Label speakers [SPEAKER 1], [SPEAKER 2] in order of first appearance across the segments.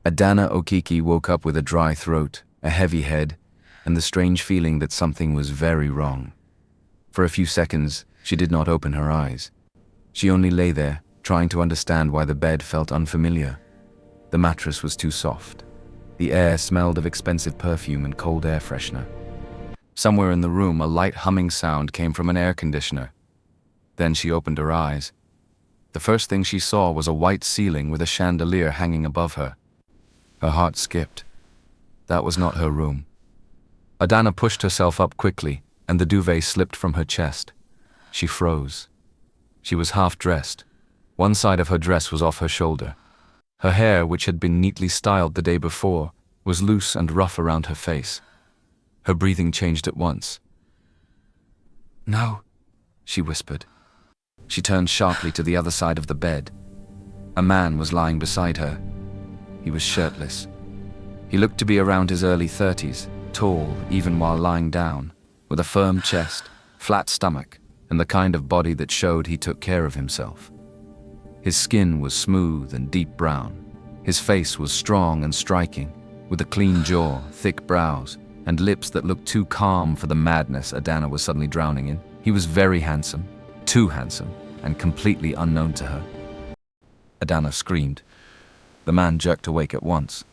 [SPEAKER 1] Adana Okiki woke up with a dry throat, a heavy head, and the strange feeling that something was very wrong. For a few seconds, she did not open her eyes. She only lay there, trying to understand why the bed felt unfamiliar. The mattress was too soft. The air smelled of expensive perfume and cold air freshener. Somewhere in the room, a light humming sound came from an air conditioner. Then she opened her eyes. The first thing she saw was a white ceiling with a chandelier hanging above her. Her heart skipped. That was not her room. Adana pushed herself up quickly, and the duvet slipped from her chest. She froze. She was half-dressed. One side of her dress was off her shoulder. Her hair, which had been neatly styled the day before, was loose and rough around her face. Her breathing changed at once. "No," she whispered. She turned sharply to the other side of the bed. A man was lying beside her. He was shirtless. He looked to be around his early 30s, tall even while lying down, with a firm chest, flat stomach, and the kind of body that showed he took care of himself. His skin was smooth and deep brown. His face was strong and striking, with a clean jaw, thick brows, and lips that looked too calm for the madness Adana was suddenly drowning in. He was very handsome, too handsome, and completely unknown to her. Adana screamed. The man jerked awake at once.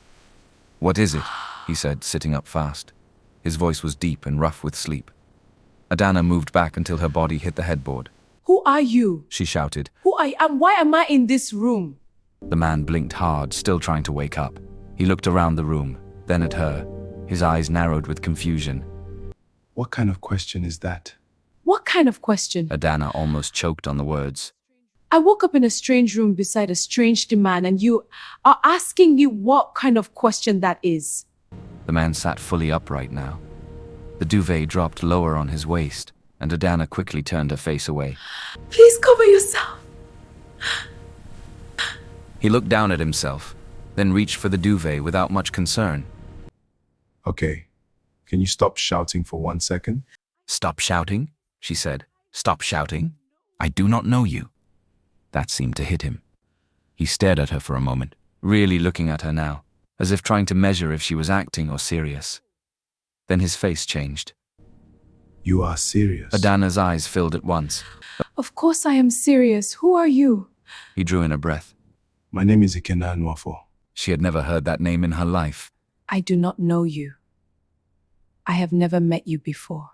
[SPEAKER 1] "What is it?" he said, sitting up fast. His voice was deep and rough with sleep. Adana moved back until her body hit the headboard.
[SPEAKER 2] "Who are you?"
[SPEAKER 1] She shouted.
[SPEAKER 2] "Who are you and why am I in this room?"
[SPEAKER 1] The man blinked hard, still trying to wake up. He looked around the room, then at her. His eyes narrowed with confusion.
[SPEAKER 3] What kind of question is that?
[SPEAKER 2] "What kind of question?"
[SPEAKER 1] Adana almost choked on the words.
[SPEAKER 2] "I woke up in a strange room beside a strange man and you are asking me what kind of question that is."
[SPEAKER 1] The man sat fully upright now. The duvet dropped lower on his waist, and Adana quickly turned her face away.
[SPEAKER 2] "Please cover yourself."
[SPEAKER 1] He looked down at himself, then reached for the duvet without much concern.
[SPEAKER 3] Okay, can you stop shouting for 1 second?
[SPEAKER 1] "Stop shouting," she said. "Stop shouting? I do not know you." That seemed to hit him. He stared at her for a moment, really looking at her now, as if trying to measure if she was acting or serious. Then his face changed.
[SPEAKER 3] You are serious?
[SPEAKER 1] Adana's eyes filled at once.
[SPEAKER 2] "Of course I am serious. Who are you?"
[SPEAKER 1] He drew in a breath.
[SPEAKER 3] My name is Ikenna Nwafo.
[SPEAKER 1] She had never heard that name in her life.
[SPEAKER 2] "I do not know you. I have never met you before."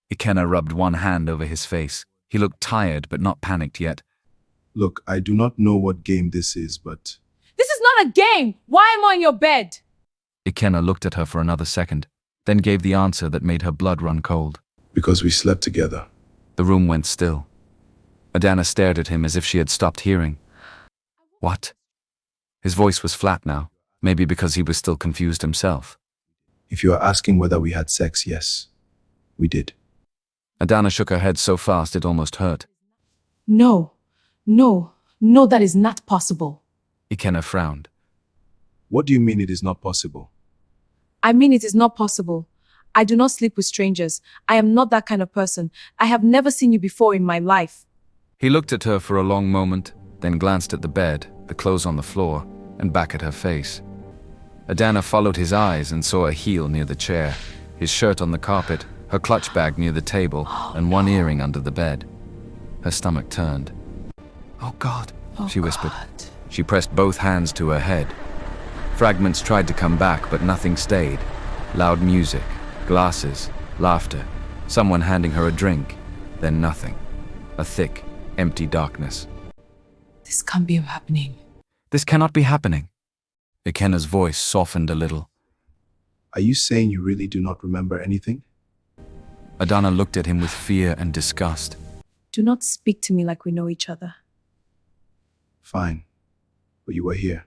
[SPEAKER 1] Ikenna rubbed one hand over his face. He looked tired but not panicked yet.
[SPEAKER 3] Look, I do not know what game this is, but...
[SPEAKER 2] "This is not a game! Why am I on your bed?"
[SPEAKER 1] Ikenna looked at her for another second, then gave the answer that made her blood run cold.
[SPEAKER 3] Because we slept together.
[SPEAKER 1] The room went still. Adana stared at him as if she had stopped hearing. What? His voice was flat now, maybe because he was still confused himself.
[SPEAKER 3] If you are asking whether we had sex, yes, we did.
[SPEAKER 1] Adana shook her head so fast it almost hurt.
[SPEAKER 2] No, that is not possible."
[SPEAKER 1] Ikenna frowned.
[SPEAKER 3] What do you mean it is not possible?
[SPEAKER 2] "I mean it is not possible. I do not sleep with strangers. I am not that kind of person. I have never seen you before in my life."
[SPEAKER 1] He looked at her for a long moment, then glanced at the bed, the clothes on the floor, and back at her face. Adana followed his eyes and saw a heel near the chair, his shirt on the carpet, her clutch bag near the table, and one earring under the bed. Her stomach turned. "Oh God," she whispered.
[SPEAKER 2] God.
[SPEAKER 1] She pressed both hands to her head. Fragments tried to come back, but nothing stayed. Loud music, glasses, laughter, someone handing her a drink, then nothing. A thick, empty darkness.
[SPEAKER 2] This can't be happening.
[SPEAKER 1] This cannot be happening. Ikenna's voice softened a little.
[SPEAKER 3] Are you saying you really do not remember anything?
[SPEAKER 1] Adana looked at him with fear and disgust.
[SPEAKER 2] "Do not speak to me like we know each other."
[SPEAKER 3] Fine, but you were here.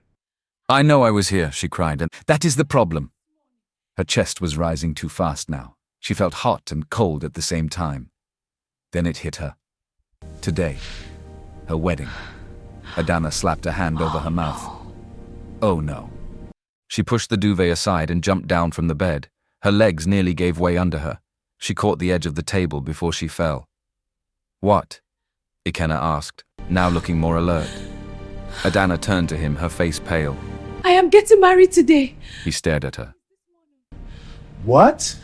[SPEAKER 1] "I know I was here," she cried, "and that is the problem." Her chest was rising too fast now. She felt hot and cold at the same time. Then it hit her. Today. Her wedding. Adana slapped a hand over her mouth. Oh no. She pushed the duvet aside and jumped down from the bed. Her legs nearly gave way under her. She caught the edge of the table before she fell. "What?" Ikenna asked, now looking more alert. Adana turned to him, her face pale.
[SPEAKER 2] I am getting married today.
[SPEAKER 1] He stared at her.
[SPEAKER 3] What?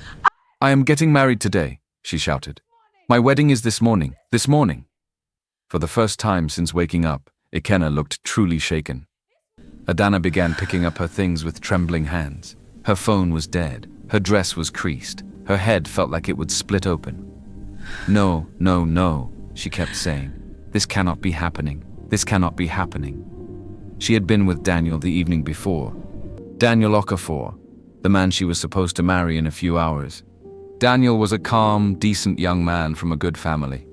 [SPEAKER 1] I am getting married today, she shouted. My wedding is this morning, this morning. For the first time since waking up, Ikenna looked truly shaken. Adana began picking up her things with trembling hands. Her phone was dead, her dress was creased, her head felt like it would split open. No, no, no, she kept saying. This cannot be happening. This cannot be happening. She had been with Daniel the evening before. Daniel Okafor, the man she was supposed to marry in a few hours. Daniel was a calm, decent young man from a good family.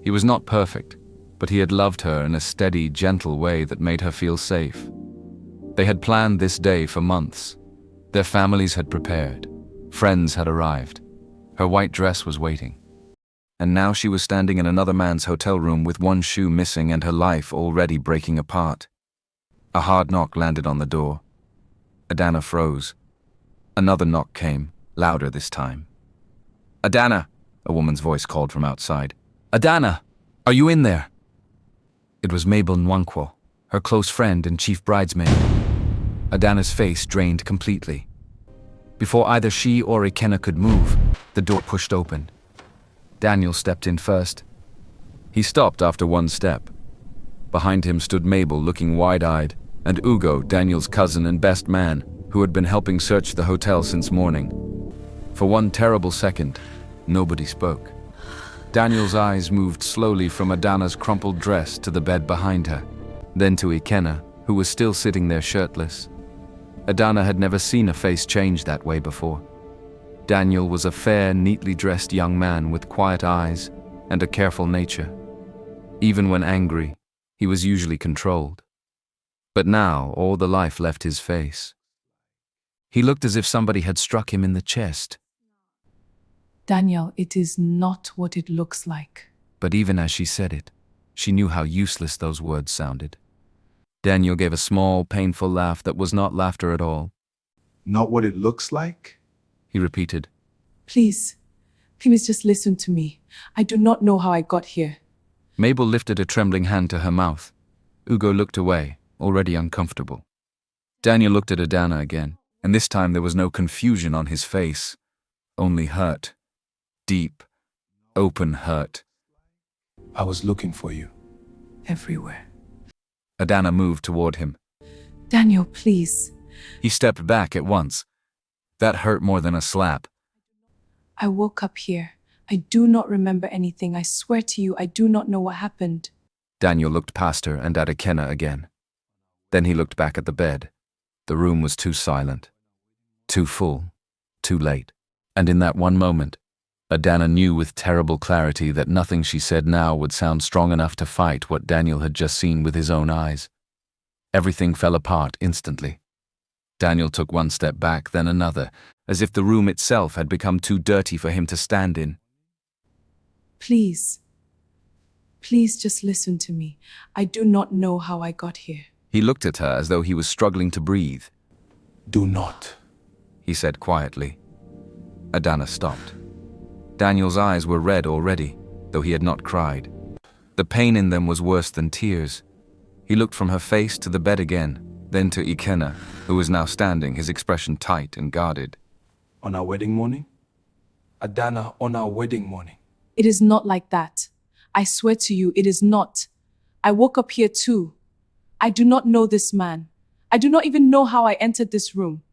[SPEAKER 1] He was not perfect, but he had loved her in a steady, gentle way that made her feel safe. They had planned this day for months. Their families had prepared. Friends had arrived. Her white dress was waiting. And now she was standing in another man's hotel room with one shoe missing and her life already breaking apart. A hard knock landed on the door. Adana froze. Another knock came, louder this time. Adana, a woman's voice called from outside. Adana, are you in there? It was Mabel Nwankwo, her close friend and chief bridesmaid. Adana's face drained completely. Before either she or Ikenna could move, the door pushed open. Daniel stepped in first. He stopped after one step. Behind him stood Mabel looking wide-eyed, and Ugo, Daniel's cousin and best man, who had been helping search the hotel since morning. For one terrible second, nobody spoke. Daniel's eyes moved slowly from Adana's crumpled dress to the bed behind her, then to Ikenna, who was still sitting there shirtless. Adana had never seen a face change that way before. Daniel was a fair, neatly dressed young man with quiet eyes and a careful nature. Even when angry, he was usually controlled. But now all the life left his face. He looked as if somebody had struck him in the chest.
[SPEAKER 2] Daniel, it is not what it looks like.
[SPEAKER 1] But even as she said it, she knew how useless those words sounded. Daniel gave a small, painful laugh that was not laughter at all.
[SPEAKER 3] Not what it looks like?
[SPEAKER 1] He repeated.
[SPEAKER 2] Please just listen to me. I do not know how I got here.
[SPEAKER 1] Mabel lifted a trembling hand to her mouth. Ugo looked away, already uncomfortable. Daniel looked at Adana again, and this time there was no confusion on his face, only hurt. Deep, open hurt.
[SPEAKER 3] I was looking for you.
[SPEAKER 2] Everywhere.
[SPEAKER 1] Adana moved toward him.
[SPEAKER 2] Daniel, please.
[SPEAKER 1] He stepped back at once. That hurt more than a slap.
[SPEAKER 2] I woke up here. I do not remember anything. I swear to you, I do not know what happened.
[SPEAKER 1] Daniel looked past her and at Ikenna again. Then he looked back at the bed. The room was too silent, too full, too late. And in that one moment, Adana knew with terrible clarity that nothing she said now would sound strong enough to fight what Daniel had just seen with his own eyes. Everything fell apart instantly. Daniel took one step back, then another, as if the room itself had become too dirty for him to stand in.
[SPEAKER 2] Please just listen to me. I do not know how I got here.
[SPEAKER 1] He looked at her as though he was struggling to breathe.
[SPEAKER 3] Do not,
[SPEAKER 1] he said quietly. Adana stopped. Daniel's eyes were red already, though he had not cried. The pain in them was worse than tears. He looked from her face to the bed again, then to Ikenna, who was now standing, his expression tight and guarded.
[SPEAKER 3] On our wedding morning? Adana, on our wedding morning.
[SPEAKER 2] It is not like that. I swear to you, it is not. I woke up here too. I do not know this man. I do not even know how I entered this room.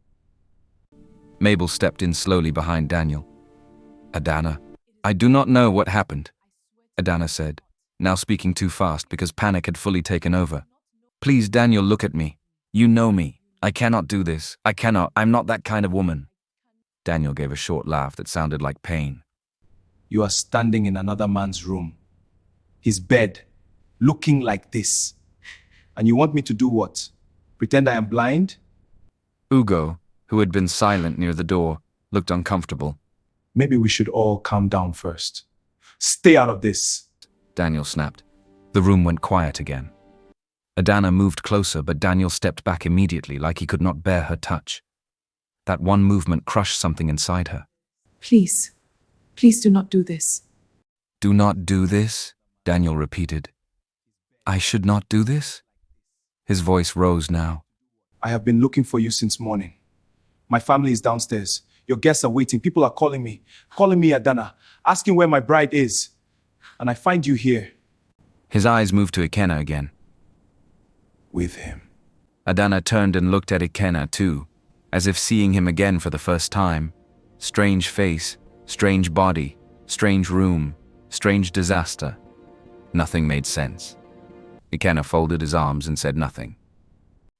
[SPEAKER 1] Mabel stepped in slowly behind Daniel. Adana, I do not know what happened, Adana said, now speaking too fast because panic had fully taken over. Please, Daniel, look at me. You know me. I cannot do this. I cannot. I'm not that kind of woman. Daniel gave a short laugh that sounded like pain.
[SPEAKER 3] You are standing in another man's room, his bed, looking like this. And you want me to do what? Pretend I am blind?
[SPEAKER 1] Ugo, who had been silent near the door, looked uncomfortable.
[SPEAKER 3] Maybe we should all calm down first. Stay out of this,
[SPEAKER 1] Daniel snapped. The room went quiet again. Adana moved closer, but Daniel stepped back immediately like he could not bear her touch. That one movement crushed something inside her.
[SPEAKER 2] Please do not do this.
[SPEAKER 1] Do not do this, Daniel repeated. I should not do this? His voice rose now.
[SPEAKER 3] I have been looking for you since morning. My family is downstairs. Your guests are waiting. People are calling me, Adana, asking where my bride is. And I find you here.
[SPEAKER 1] His eyes moved to Ikenna again.
[SPEAKER 3] With him.
[SPEAKER 1] Adana turned and looked at Ikenna too, as if seeing him again for the first time. Strange face, strange body, strange room, strange disaster. Nothing made sense. Ikenna folded his arms and said nothing.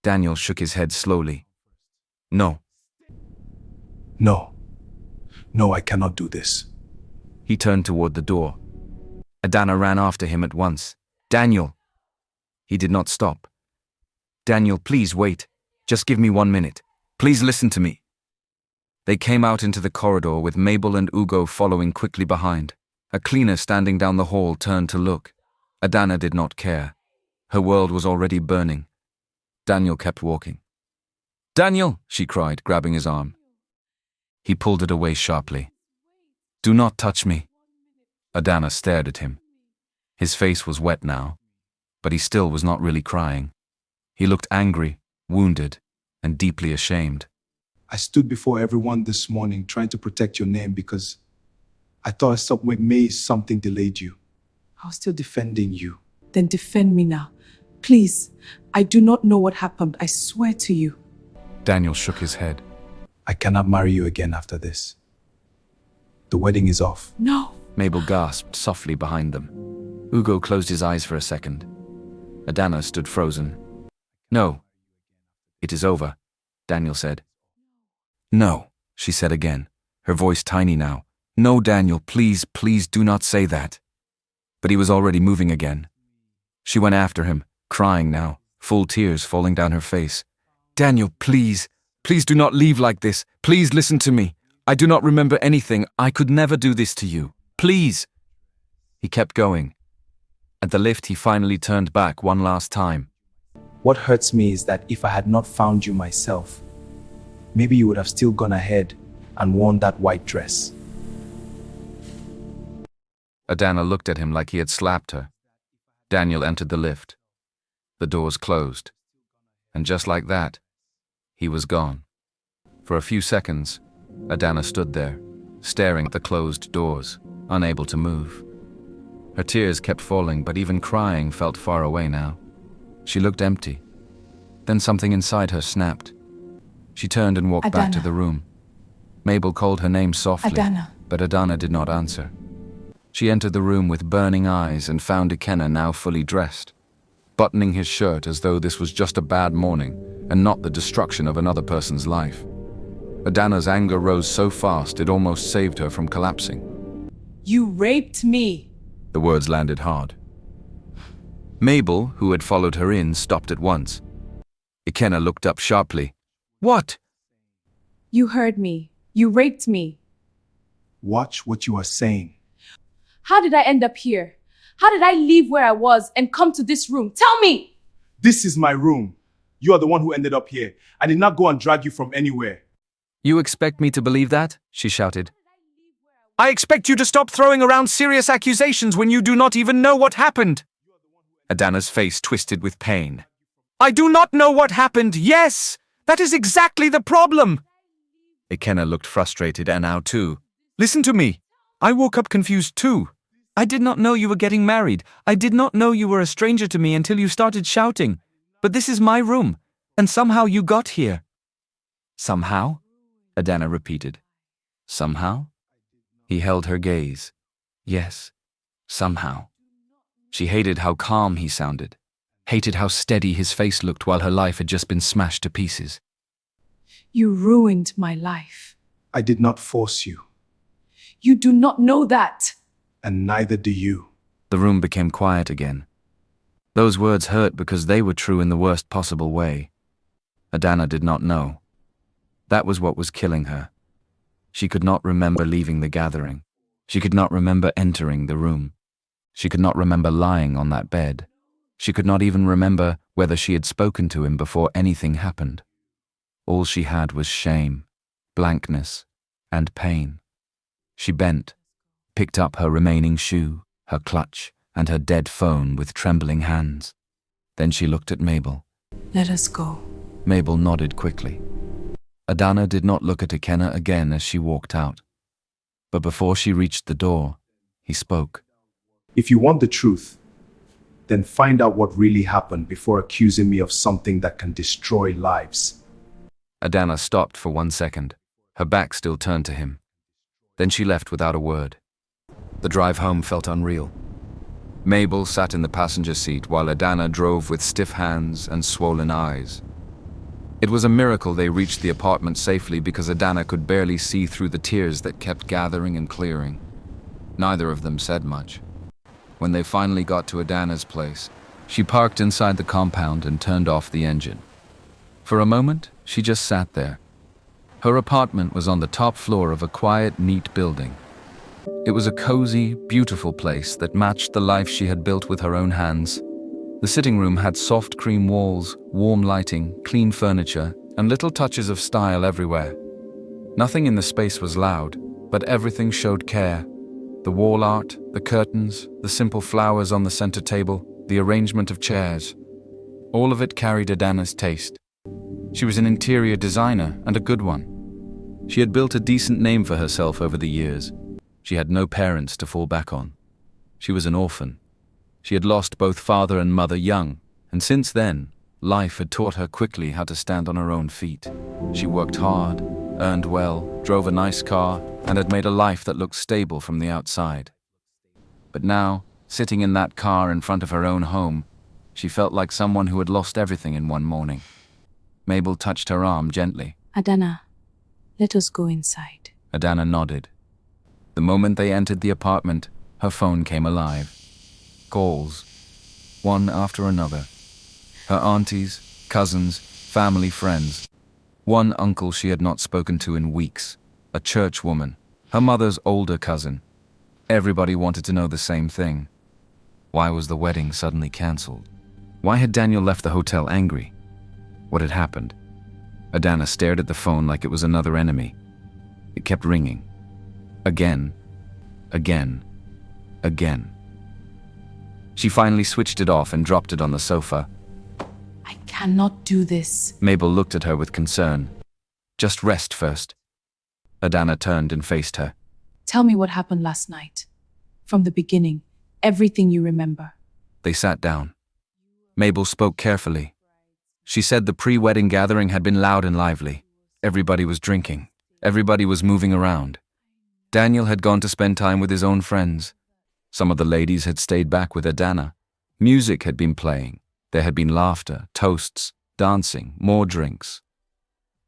[SPEAKER 1] Daniel shook his head slowly. No.
[SPEAKER 3] No. No, I cannot do this.
[SPEAKER 1] He turned toward the door. Adana ran after him at once. Daniel! He did not stop. Daniel, please wait. Just give me 1 minute. Please listen to me. They came out into the corridor with Mabel and Ugo following quickly behind. A cleaner standing down the hall turned to look. Adana did not care. Her world was already burning. Daniel kept walking. Daniel, she cried, grabbing his arm. He pulled it away sharply. Do not touch me. Adana stared at him. His face was wet now, but he still was not really crying. He looked angry, wounded, and deeply ashamed.
[SPEAKER 3] I stood before everyone this morning trying to protect your name because I thought something delayed you. I was still defending you.
[SPEAKER 2] Then defend me now. Please, I do not know what happened. I swear to you.
[SPEAKER 1] Daniel shook his head.
[SPEAKER 3] I cannot marry you again after this. The wedding is off.
[SPEAKER 2] No.
[SPEAKER 1] Mabel gasped softly behind them. Ugo closed his eyes for a second. Adana stood frozen. No. It is over, Daniel said. No, she said again, her voice tiny now. No, Daniel, please, please do not say that. But he was already moving again. She went after him, crying now, full tears falling down her face. Daniel, please, please do not leave like this. Please listen to me. I do not remember anything. I could never do this to you. Please. He kept going. At the lift, he finally turned back one last time.
[SPEAKER 3] What hurts me is that if I had not found you myself, maybe you would have still gone ahead and worn that white dress.
[SPEAKER 1] Adana looked at him like he had slapped her. Daniel entered the lift. The doors closed. And just like that, he was gone. For a few seconds, Adana stood there, staring at the closed doors, unable to move. Her tears kept falling, but even crying felt far away now. She looked empty. Then something inside her snapped. She turned and walked back to the room. Mabel called her name softly,
[SPEAKER 2] Adana.
[SPEAKER 1] but Adana did not answer. She entered the room with burning eyes and found Ikenna now fully dressed, buttoning his shirt as though this was just a bad morning and not the destruction of another person's life. Adana's anger rose so fast it almost saved her from collapsing.
[SPEAKER 2] You raped me.
[SPEAKER 1] The words landed hard. Mabel, who had followed her in, stopped at once. Ikenna looked up sharply. What?
[SPEAKER 2] You heard me. You raped me.
[SPEAKER 3] Watch what you are saying.
[SPEAKER 2] How did I end up here? How did I leave where I was and come to this room? Tell me!
[SPEAKER 3] This is my room. You are the one who ended up here. I did not go and drag you from anywhere.
[SPEAKER 1] You expect me to believe that? She shouted. I expect you to stop throwing around serious accusations when you do not even know what happened. Adana's face twisted with pain. I do not know what happened. Yes, that is exactly the problem. Ikenna looked frustrated and now too. Listen to me. I woke up confused too. I did not know you were getting married. I did not know you were a stranger to me until you started shouting. But this is my room, and somehow you got here. Somehow? Adana repeated. Somehow? He held her gaze. Yes, somehow. She hated how calm he sounded, hated how steady his face looked while her life had just been smashed to pieces.
[SPEAKER 2] You ruined my life.
[SPEAKER 3] I did not force you.
[SPEAKER 2] You do not know that.
[SPEAKER 3] And neither do you.
[SPEAKER 1] The room became quiet again. Those words hurt because they were true in the worst possible way. Adana did not know. That was what was killing her. She could not remember leaving the gathering. She could not remember entering the room. She could not remember lying on that bed. She could not even remember whether she had spoken to him before anything happened. All she had was shame, blankness, and pain. She bent, picked up her remaining shoe, her clutch, and her dead phone with trembling hands. Then she looked at Mabel.
[SPEAKER 2] Let us go.
[SPEAKER 1] Mabel nodded quickly. Adana did not look at Ikenna again as she walked out. But before she reached the door, he spoke.
[SPEAKER 3] If you want the truth, then find out what really happened before accusing me of something that can destroy lives.
[SPEAKER 1] Adana stopped for 1 second, her back still turned to him. Then she left without a word. The drive home felt unreal. Mabel sat in the passenger seat while Adana drove with stiff hands and swollen eyes. It was a miracle they reached the apartment safely because Adana could barely see through the tears that kept gathering and clearing. Neither of them said much. When they finally got to Adana's place, she parked inside the compound and turned off the engine. For a moment, she just sat there. Her apartment was on the top floor of a quiet, neat building. It was a cozy, beautiful place that matched the life she had built with her own hands. The sitting room had soft cream walls, warm lighting, clean furniture, and little touches of style everywhere. Nothing in the space was loud, but everything showed care. The wall art, the curtains, the simple flowers on the center table, the arrangement of chairs. All of it carried Adana's taste. She was an interior designer, and a good one. She had built a decent name for herself over the years. She had no parents to fall back on. She was an orphan. She had lost both father and mother young, and since then, life had taught her quickly how to stand on her own feet. She worked hard, earned well, drove a nice car, and had made a life that looked stable from the outside. But now, sitting in that car in front of her own home, she felt like someone who had lost everything in one morning. Mabel touched her arm gently.
[SPEAKER 2] Adana, let us go inside.
[SPEAKER 1] Adana nodded. The moment they entered the apartment, her phone came alive. Calls, one after another. Her aunties, cousins, family friends. One uncle she had not spoken to in weeks, a church woman, her mother's older cousin. Everybody wanted to know the same thing. Why was the wedding suddenly cancelled? Why had Daniel left the hotel angry? What had happened? Adana stared at the phone like it was another enemy. It kept ringing. Again, again, again. She finally switched it off and dropped it on the sofa.
[SPEAKER 2] I cannot do this.
[SPEAKER 1] Mabel looked at her with concern. Just rest first. Adana turned and faced her.
[SPEAKER 2] Tell me what happened last night. From the beginning, everything you remember.
[SPEAKER 1] They sat down. Mabel spoke carefully. She said the pre-wedding gathering had been loud and lively. Everybody was drinking. Everybody was moving around. Daniel had gone to spend time with his own friends. Some of the ladies had stayed back with Adana. Music had been playing. There had been laughter, toasts, dancing, more drinks.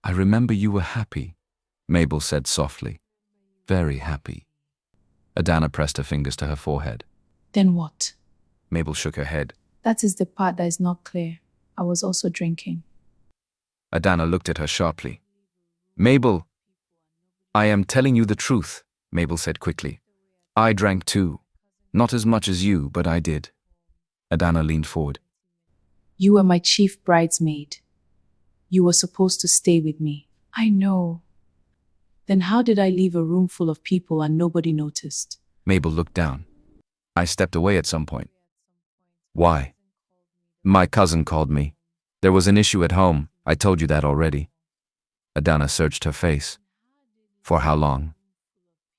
[SPEAKER 1] I remember you were happy, Mabel said softly. Very happy. Adana pressed her fingers to her forehead.
[SPEAKER 2] Then what?
[SPEAKER 1] Mabel shook her head.
[SPEAKER 2] That is the part that is not clear. I was also drinking.
[SPEAKER 1] Adana looked at her sharply. Mabel, I am telling you the truth, Mabel said quickly. I drank too. Not as much as you, but I did. Adana leaned forward.
[SPEAKER 2] You were my chief bridesmaid. You were supposed to stay with me. I know. Then how did I leave a room full of people and nobody noticed?
[SPEAKER 1] Mabel looked down. I stepped away at some point. Why? My cousin called me. There was an issue at home. I told you that already. Adana searched her face. For how long?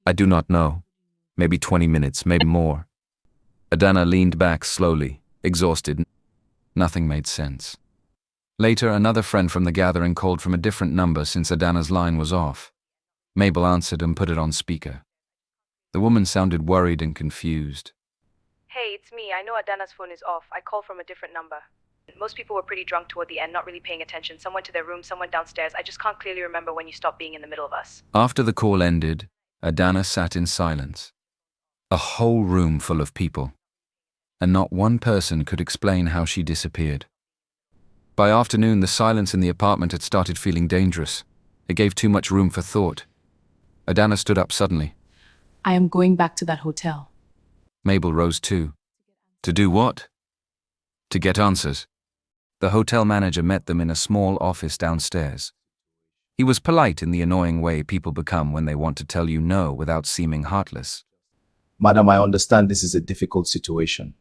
[SPEAKER 1] I do not know. Maybe 20 minutes, maybe more. Adana leaned back slowly, exhausted. Nothing made sense. Later, another friend from the gathering called from a different number since Adana's line was off. Mabel answered and put it on speaker. The woman sounded worried and confused.
[SPEAKER 4] Hey, it's me. I know Adana's phone is off. I called from a different number. Most people were pretty drunk toward the end, not really paying attention. Some went to their room, some went downstairs. I just can't clearly remember when you stopped being in the middle of us.
[SPEAKER 1] After the call ended, Adana sat in silence. A whole room full of people. And not one person could explain how she disappeared. By afternoon, the silence in the apartment had started feeling dangerous. It gave too much room for thought. Adana stood up suddenly.
[SPEAKER 2] I am going back to that hotel.
[SPEAKER 1] Mabel rose too. To do what? To get answers. The hotel manager met them in a small office downstairs. He was polite in the annoying way people become when they want to tell you no without seeming heartless.
[SPEAKER 3] Madam, I understand this is a difficult situation,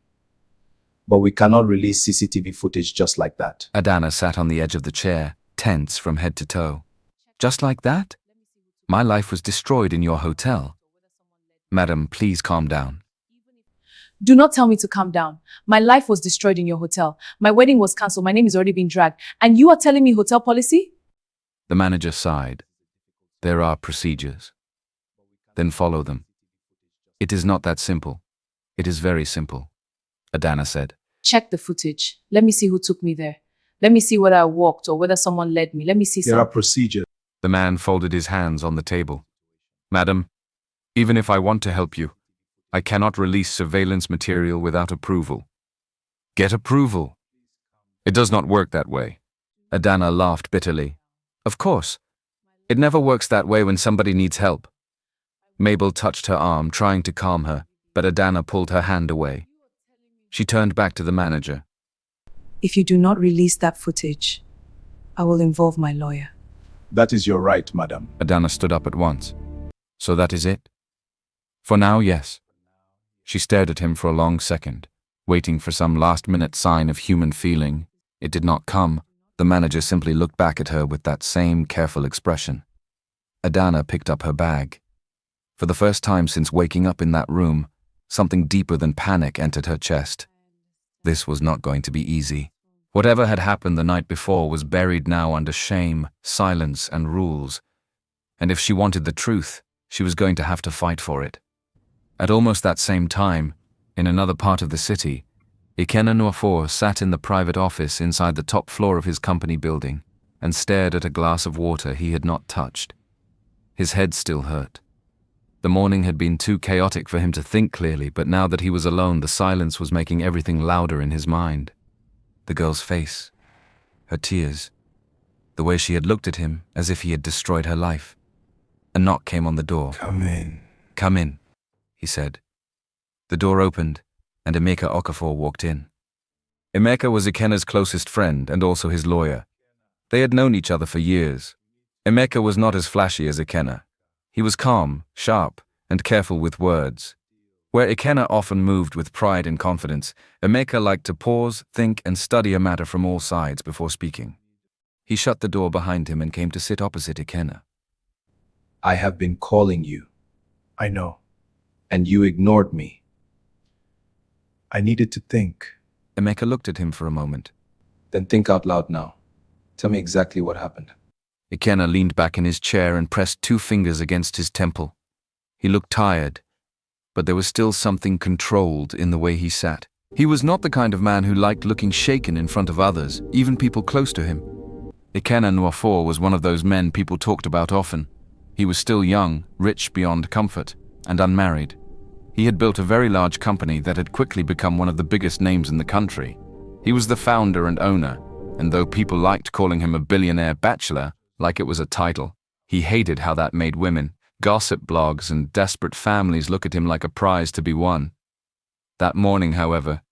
[SPEAKER 3] but we cannot release CCTV footage just like that.
[SPEAKER 1] Adana sat on the edge of the chair, tense from head to toe. Just like that? My life was destroyed in your hotel. Madam, please calm down.
[SPEAKER 2] Do not tell me to calm down. My life was destroyed in your hotel. My wedding was cancelled. My name is already being dragged. And you are telling me hotel policy?
[SPEAKER 1] The manager sighed. There are procedures. Then follow them. It is not that simple. It is very simple, Ikenna said.
[SPEAKER 2] Check the footage. Let me see who took me there. Let me see whether I walked or whether someone led me. Let me see
[SPEAKER 3] There are
[SPEAKER 2] something.
[SPEAKER 3] procedures.
[SPEAKER 1] The man folded his hands on the table. Madam, even if I want to help you, I cannot release surveillance material without approval. Get approval. It does not work that way. Ikenna laughed bitterly. Of course. It never works that way when somebody needs help. Mabel touched her arm, trying to calm her, but Ikenna pulled her hand away. She turned back to the manager.
[SPEAKER 2] If you do not release that footage, I will involve my lawyer.
[SPEAKER 3] That is your right, madam.
[SPEAKER 1] Ikenna stood up at once. So that is it? For now, yes. She stared at him for a long second, waiting for some last-minute sign of human feeling. It did not come. The manager simply looked back at her with that same careful expression. Ikenna picked up her bag. For the first time since waking up in that room, something deeper than panic entered her chest. This was not going to be easy. Whatever had happened the night before was buried now under shame, silence, and rules. And if she wanted the truth, she was going to have to fight for it. At almost that same time, in another part of the city, Ikenna Nwafor sat in the private office inside the top floor of his company building and stared at a glass of water he had not touched. His head still hurt. The morning had been too chaotic for him to think clearly, but now that he was alone, the silence was making everything louder in his mind. The girl's face, her tears, the way she had looked at him as if he had destroyed her life. A knock came on the door.
[SPEAKER 3] Come in.
[SPEAKER 1] Come in, he said. The door opened, and Emeka Okafor walked in. Emeka was Ikenna's closest friend and also his lawyer. They had known each other for years. Emeka was not as flashy as Ikenna. He was calm, sharp, and careful with words. Where Ikenna often moved with pride and confidence, Emeka liked to pause, think, and study a matter from all sides before speaking. He shut the door behind him and came to sit opposite Ikenna.
[SPEAKER 3] I have been calling you. I know. And you ignored me. I needed to think.
[SPEAKER 1] Emeka looked at him for a moment.
[SPEAKER 3] Then think out loud now. Tell me exactly what happened.
[SPEAKER 1] Ikenna leaned back in his chair and pressed 2 fingers against his temple. He looked tired, but there was still something controlled in the way he sat. He was not the kind of man who liked looking shaken in front of others, even people close to him. Ikenna Nwafor was one of those men people talked about often. He was still young, rich beyond comfort, and unmarried. He had built a very large company that had quickly become one of the biggest names in the country. He was the founder and owner, and though people liked calling him a billionaire bachelor, like it was a title, he hated how that made women, gossip blogs, and desperate families look at him like a prize to be won. That morning, however,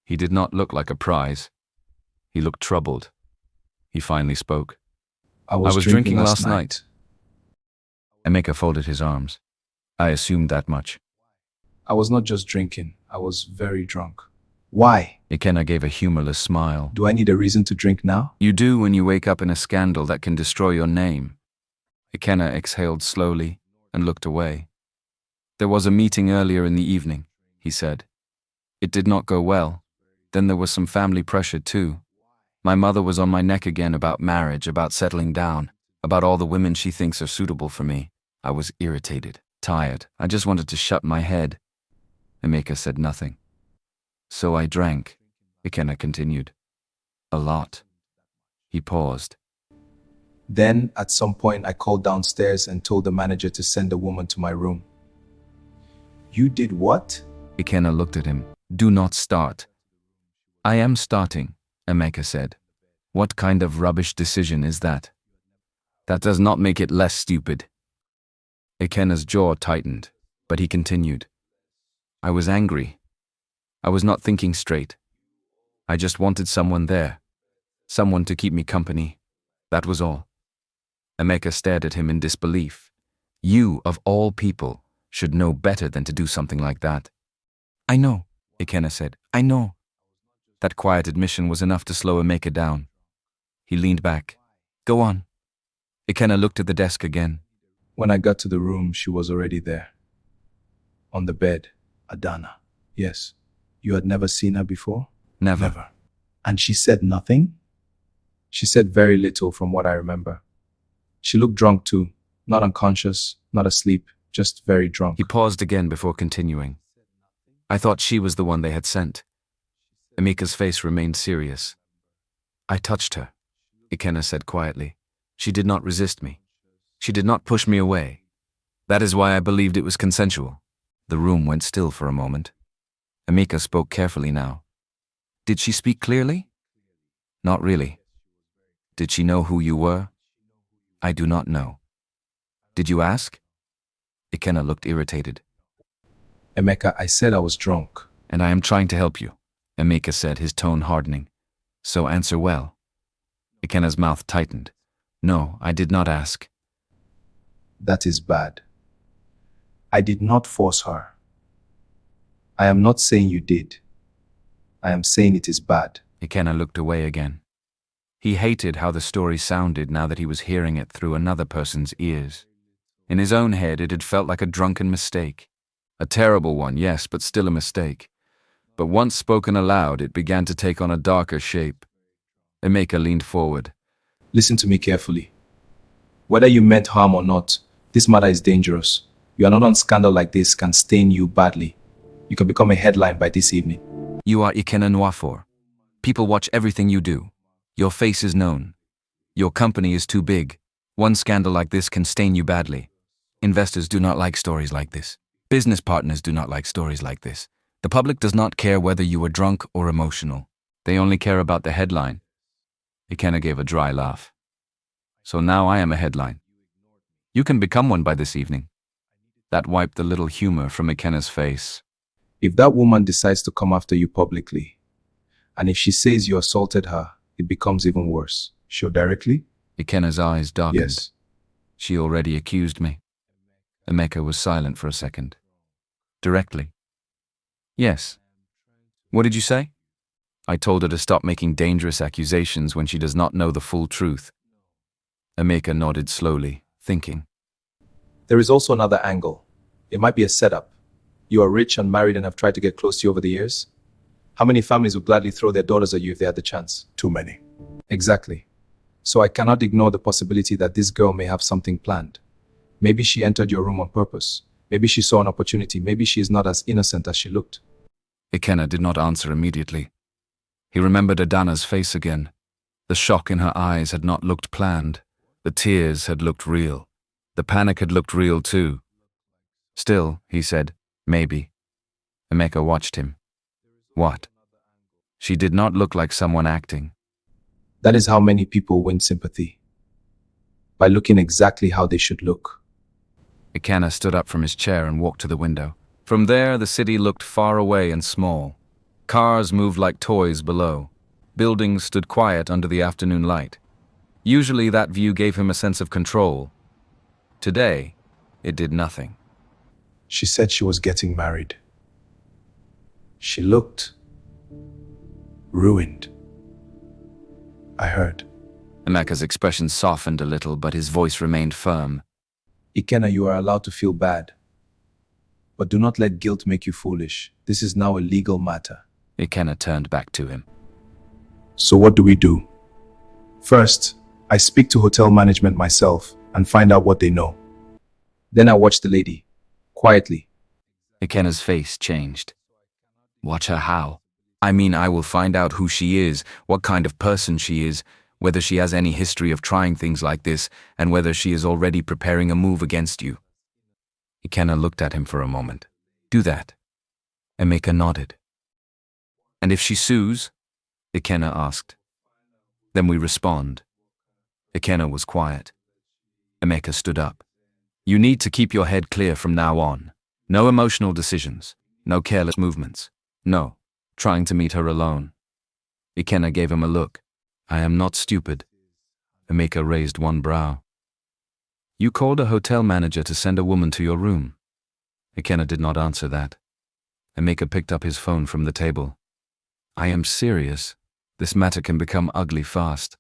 [SPEAKER 1] he did not look like a prize. He looked troubled. He finally spoke.
[SPEAKER 3] I was drinking last night.
[SPEAKER 1] Emeka folded his arms. I assumed that much.
[SPEAKER 3] I was not just drinking. I was very drunk. Why?
[SPEAKER 1] Ikenna gave a humorless smile.
[SPEAKER 3] Do I need a reason to drink now?
[SPEAKER 1] You do when you wake up in a scandal that can destroy your name. Ikenna exhaled slowly and looked away. There was a meeting earlier in the evening, he said. It did not go well. Then there was some family pressure too. My mother was on my neck again about marriage, about settling down, about all the women she thinks are suitable for me. I was irritated, tired. I just wanted to shut my head. Emeka said nothing. So I drank, Ikenna continued. A lot. He paused.
[SPEAKER 3] Then, at some point, I called downstairs and told the manager to send a woman to my room. You did what?
[SPEAKER 1] Ikenna looked at him. Do not start. I am starting, Emeka said. What kind of rubbish decision is that? That does not make it less stupid. Ikenna's jaw tightened, but he continued. I was angry. I was not thinking straight. I just wanted someone there. Someone to keep me company. That was all. Emeka stared at him in disbelief. You, of all people, should know better than to do something like that. I know, Ikenna said. I know. That quiet admission was enough to slow Emeka down. He leaned back. Go on. Ikenna looked at the desk again.
[SPEAKER 3] When I got to the room, she was already there. On the bed, Adana. Yes. You had never seen her before?
[SPEAKER 1] Never.
[SPEAKER 3] And she said nothing? She said very little from what I remember. She looked drunk too. Not unconscious, not asleep, just very drunk.
[SPEAKER 1] He paused again before continuing. I thought she was the one they had sent. Emeka's face remained serious. I touched her, Ikenna said quietly. She did not resist me. She did not push me away. That is why I believed it was consensual. The room went still for a moment. Emeka spoke carefully now. Did she speak clearly? Not really. Did she know who you were? I do not know. Did you ask? Ikenna looked irritated.
[SPEAKER 3] Emeka, I said I was drunk.
[SPEAKER 1] And I am trying to help you, Emeka said, his tone hardening. So answer well. Ikenna's mouth tightened. No, I did not ask.
[SPEAKER 3] That is bad. I did not force her. I am not saying you did. I am saying it is bad.
[SPEAKER 1] Ikenna looked away again. He hated how the story sounded now that he was hearing it through another person's ears. In his own head, it had felt like a drunken mistake. A terrible one, yes, but still a mistake. But once spoken aloud, it began to take on a darker shape. Emeka leaned forward.
[SPEAKER 3] Listen to me carefully. Whether you meant harm or not, this matter is dangerous. You are not on scandal like this can stain you badly. You can become a headline by this evening.
[SPEAKER 1] You are Ikenna Nwafor. People watch everything you do. Your face is known. Your company is too big. One scandal like this can stain you badly. Investors do not like stories like this. Business partners do not like stories like this. The public does not care whether you were drunk or emotional. They only care about the headline. Ikenna gave a dry laugh. So now I am a headline. You can become one by this evening. That wiped the little humor from Ikenna's face.
[SPEAKER 3] If that woman decides to come after you publicly, and if she says you assaulted her, it becomes even worse. Show directly?
[SPEAKER 1] Ikenna's eyes darkened.
[SPEAKER 3] Yes.
[SPEAKER 1] She already accused me. Emeka was silent for a second. Directly? Yes. What did you say? I told her to stop making dangerous accusations when she does not know the full truth. Emeka nodded slowly, thinking.
[SPEAKER 3] There is also another angle. It might be a setup. You are rich and married and have tried to get close to you over the years. How many families would gladly throw their daughters at you if they had the chance? Too many. Exactly. So I cannot ignore the possibility that this girl may have something planned. Maybe she entered your room on purpose. Maybe she saw an opportunity. Maybe she is not as innocent as she looked.
[SPEAKER 1] Ikenna did not answer immediately. He remembered Adana's face again. The shock in her eyes had not looked planned. The tears had looked real. The panic had looked real too. Still, he said, maybe. Emeka watched him. What? She did not look like someone acting.
[SPEAKER 3] That is how many people win sympathy. By looking exactly how they should look.
[SPEAKER 1] Ikenna stood up from his chair and walked to the window. From there, the city looked far away and small. Cars moved like toys below. Buildings stood quiet under the afternoon light. Usually that view gave him a sense of control. Today, it did nothing.
[SPEAKER 3] She said she was getting married. She looked ruined. I heard.
[SPEAKER 1] Emeka's expression softened a little, but his voice remained firm.
[SPEAKER 3] Ikenna, you are allowed to feel bad. But do not let guilt make you foolish. This is now a legal matter.
[SPEAKER 1] Ikenna turned back to him.
[SPEAKER 3] So what do we do? First, I speak to hotel management myself and find out what they know. Then I watch the lady, quietly.
[SPEAKER 1] Ikenna's face changed. Watch her how? I mean, I will find out who she is, what kind of person she is, whether she has any history of trying things like this, and whether she is already preparing a move against you. Ikenna looked at him for a moment. Do that. Emeka nodded. And if she sues? Ikenna asked. Then we respond. Ikenna was quiet. Emeka stood up. You need to keep your head clear from now on. No emotional decisions. No careless movements. No, trying to meet her alone. Ikenna gave him a look. I am not stupid. Emeka raised one brow. You called a hotel manager to send a woman to your room. Ikenna did not answer that. Emeka picked up his phone from the table. I am serious. This matter can become ugly fast.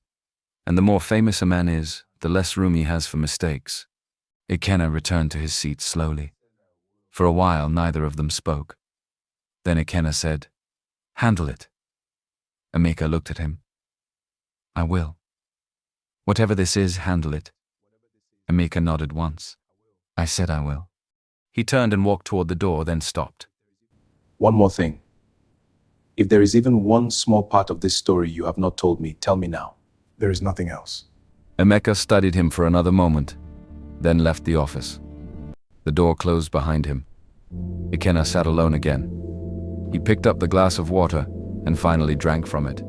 [SPEAKER 1] And the more famous a man is, the less room he has for mistakes. Ikenna returned to his seat slowly. For a while, neither of them spoke. Then Ikenna said, "Handle it." Emeka looked at him. "I will. Whatever this is, handle it." Emeka nodded once. "I said I will." He turned and walked toward the door, then stopped.
[SPEAKER 3] One more thing. If there is even one small part of this story you have not told me, tell me now.
[SPEAKER 5] There is nothing else.
[SPEAKER 1] Emeka studied him for another moment, then left the office. The door closed behind him. Ikenna sat alone again. He picked up the glass of water and finally drank from it.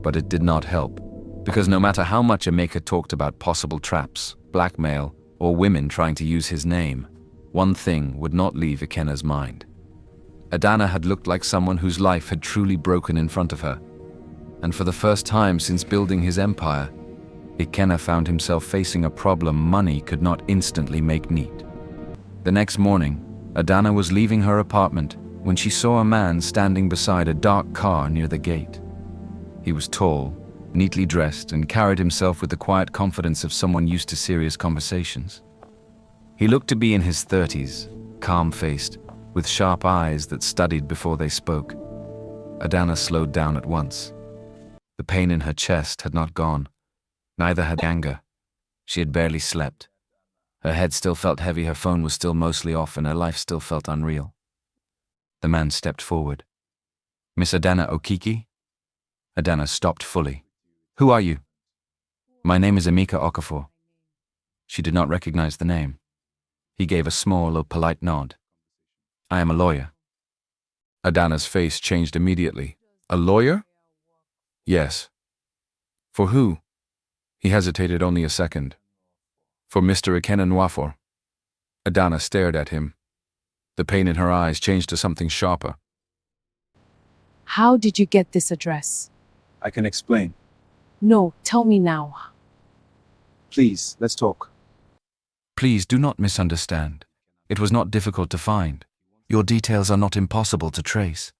[SPEAKER 1] But it did not help, because no matter how much Emeka talked about possible traps, blackmail, or women trying to use his name, one thing would not leave Ikenna's mind. Adana had looked like someone whose life had truly broken in front of her. And for the first time since building his empire, Ikenna found himself facing a problem money could not instantly make neat. The next morning, Adana was leaving her apartment when she saw a man standing beside a dark car near the gate. He was tall, neatly dressed, and carried himself with the quiet confidence of someone used to serious conversations. He looked to be in his 30s, calm-faced, with sharp eyes that studied before they spoke. Adana slowed down at once. The pain in her chest had not gone. Neither had anger. She had barely slept. Her head still felt heavy, her phone was still mostly off, and her life still felt unreal. The man stepped forward. "Miss Adana Okiki?" Adana stopped fully. "Who are you?" "My name is Emeka Okafor." She did not recognize the name. He gave a small, though polite nod. "I am a lawyer." Adana's face changed immediately. "A lawyer?" "Yes." "For who?" He hesitated only a second. "For Mr. Ikenna Nwafor." Adana stared at him. The pain in her eyes changed to something sharper.
[SPEAKER 2] How did you get this address?
[SPEAKER 3] I can explain.
[SPEAKER 2] No, tell me now.
[SPEAKER 3] Please, let's talk.
[SPEAKER 1] "Please do not misunderstand. It was not difficult to find. Your details are not impossible to trace."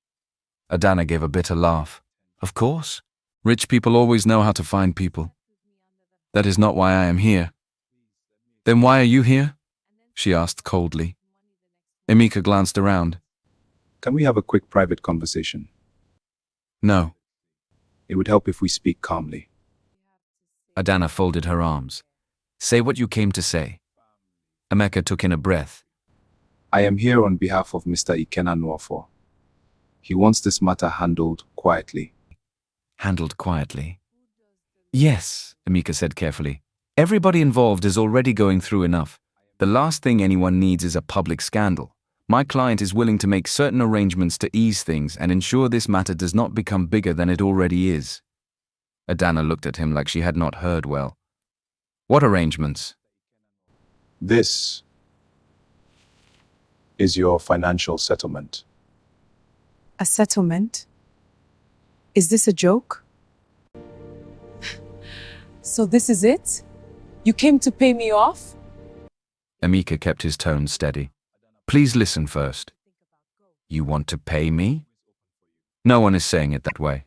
[SPEAKER 1] Adana gave a bitter laugh. "Of course. Rich people always know how to find people. That is not why I am here." "Then why are you here?" she asked coldly. Emeka glanced around.
[SPEAKER 3] Can we have a quick private conversation?
[SPEAKER 1] "No."
[SPEAKER 3] It would help if we speak calmly.
[SPEAKER 1] Adana folded her arms. "Say what you came to say." Emeka took in a breath.
[SPEAKER 3] I am here on behalf of Mr. Ikenna Nwafor. He wants this matter handled quietly.
[SPEAKER 1] "Handled quietly?" "Yes," Emeka said carefully. "Everybody involved is already going through enough. The last thing anyone needs is a public scandal. My client is willing to make certain arrangements to ease things and ensure this matter does not become bigger than it already is." Adana looked at him like she had not heard well. "What arrangements?"
[SPEAKER 3] This is your financial settlement.
[SPEAKER 2] A settlement? Is this a joke? So this is it? You came to pay me off?
[SPEAKER 1] Emeka kept his tone steady. "Please listen first. You want to pay me?" "No one is saying it that way."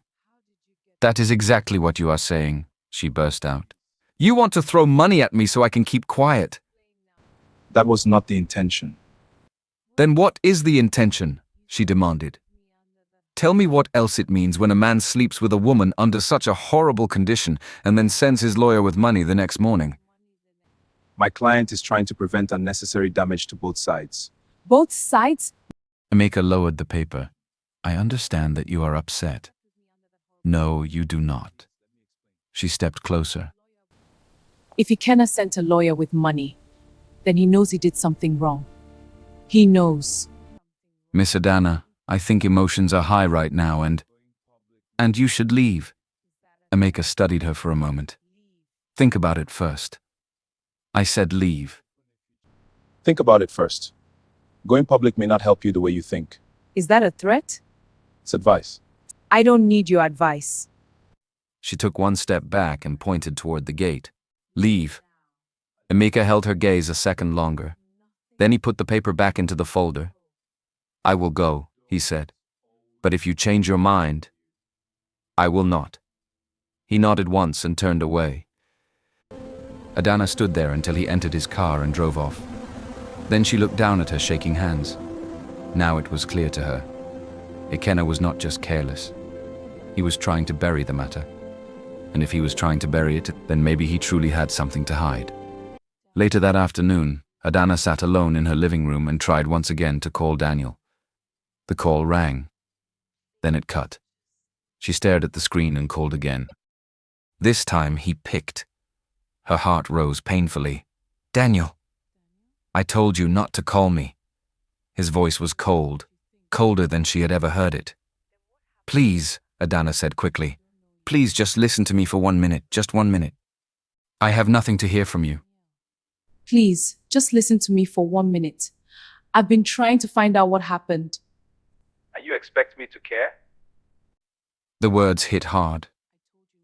[SPEAKER 1] "That is exactly what you are saying," she burst out. "You want to throw money at me so I can keep quiet."
[SPEAKER 3] That was not the intention.
[SPEAKER 1] "Then what is the intention?" she demanded. "Tell me what else it means when a man sleeps with a woman under such a horrible condition and then sends his lawyer with money the next morning."
[SPEAKER 3] My client is trying to prevent unnecessary damage to both sides.
[SPEAKER 2] Both sides?
[SPEAKER 1] Emeka lowered the paper. "I understand that you are upset." "No, you do not." She stepped closer.
[SPEAKER 2] If Ikenna sent a lawyer with money, then he knows he did something wrong. He knows.
[SPEAKER 1] "Miss Adana, I think emotions are high right now and you should leave." Emeka studied her for a moment. "Think about it first." "I said leave."
[SPEAKER 3] Think about it first. Going public may not help you the way you think.
[SPEAKER 2] Is that a threat?
[SPEAKER 3] It's advice.
[SPEAKER 2] I don't need your advice.
[SPEAKER 1] She took one step back and pointed toward the gate. "Leave." Emeka held her gaze a second longer. Then he put the paper back into the folder. "I will go," he said. "But if you change your mind, I will not." He nodded once and turned away. Adana stood there until he entered his car and drove off. Then she looked down at her, shaking hands. Now it was clear to her. Ikenna was not just careless. He was trying to bury the matter. And if he was trying to bury it, then maybe he truly had something to hide. Later that afternoon, Adana sat alone in her living room and tried once again to call Daniel. The call rang. Then it cut. She stared at the screen and called again. This time he picked. Her heart rose painfully. "Daniel, I told you not to call me." His voice was cold, colder than she had ever heard it. "Please," Adana said quickly. "Please just listen to me for 1 minute, just 1 minute. I have nothing to hear from you."
[SPEAKER 2] Please, just listen to me for 1 minute. I've been trying to find out what happened.
[SPEAKER 3] And you expect me to care?
[SPEAKER 1] The words hit hard.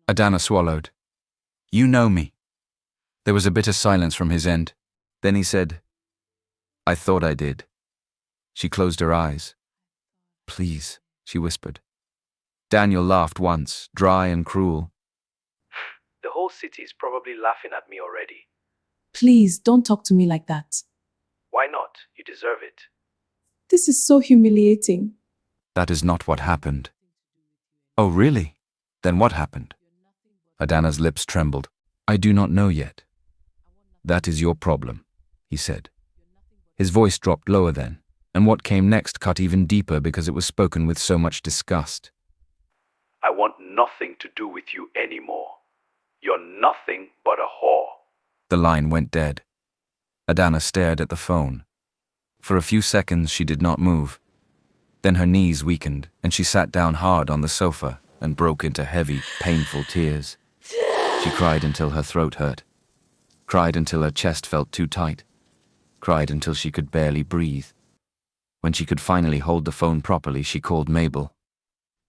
[SPEAKER 1] Adana swallowed. "You know me." There was a bitter silence from his end. Then he said, "I thought I did." She closed her eyes. "Please," she whispered. Daniel laughed once, dry and cruel.
[SPEAKER 3] The whole city is probably laughing at me already.
[SPEAKER 2] Please, don't talk to me like that.
[SPEAKER 3] Why not? You deserve it.
[SPEAKER 2] This is so humiliating.
[SPEAKER 1] That is not what happened. Oh, really? Then what happened? Adana's lips trembled. "I do not know yet." "That is your problem," he said. His voice dropped lower then, and what came next cut even deeper because it was spoken with so much disgust.
[SPEAKER 3] I want nothing to do with you anymore. You're nothing but a whore.
[SPEAKER 1] The line went dead. Adana stared at the phone. For a few seconds she did not move. Then her knees weakened, and she sat down hard on the sofa and broke into heavy, painful tears. She cried until her throat hurt. Cried until her chest felt too tight. Cried until she could barely breathe. When she could finally hold the phone properly, she called Mabel.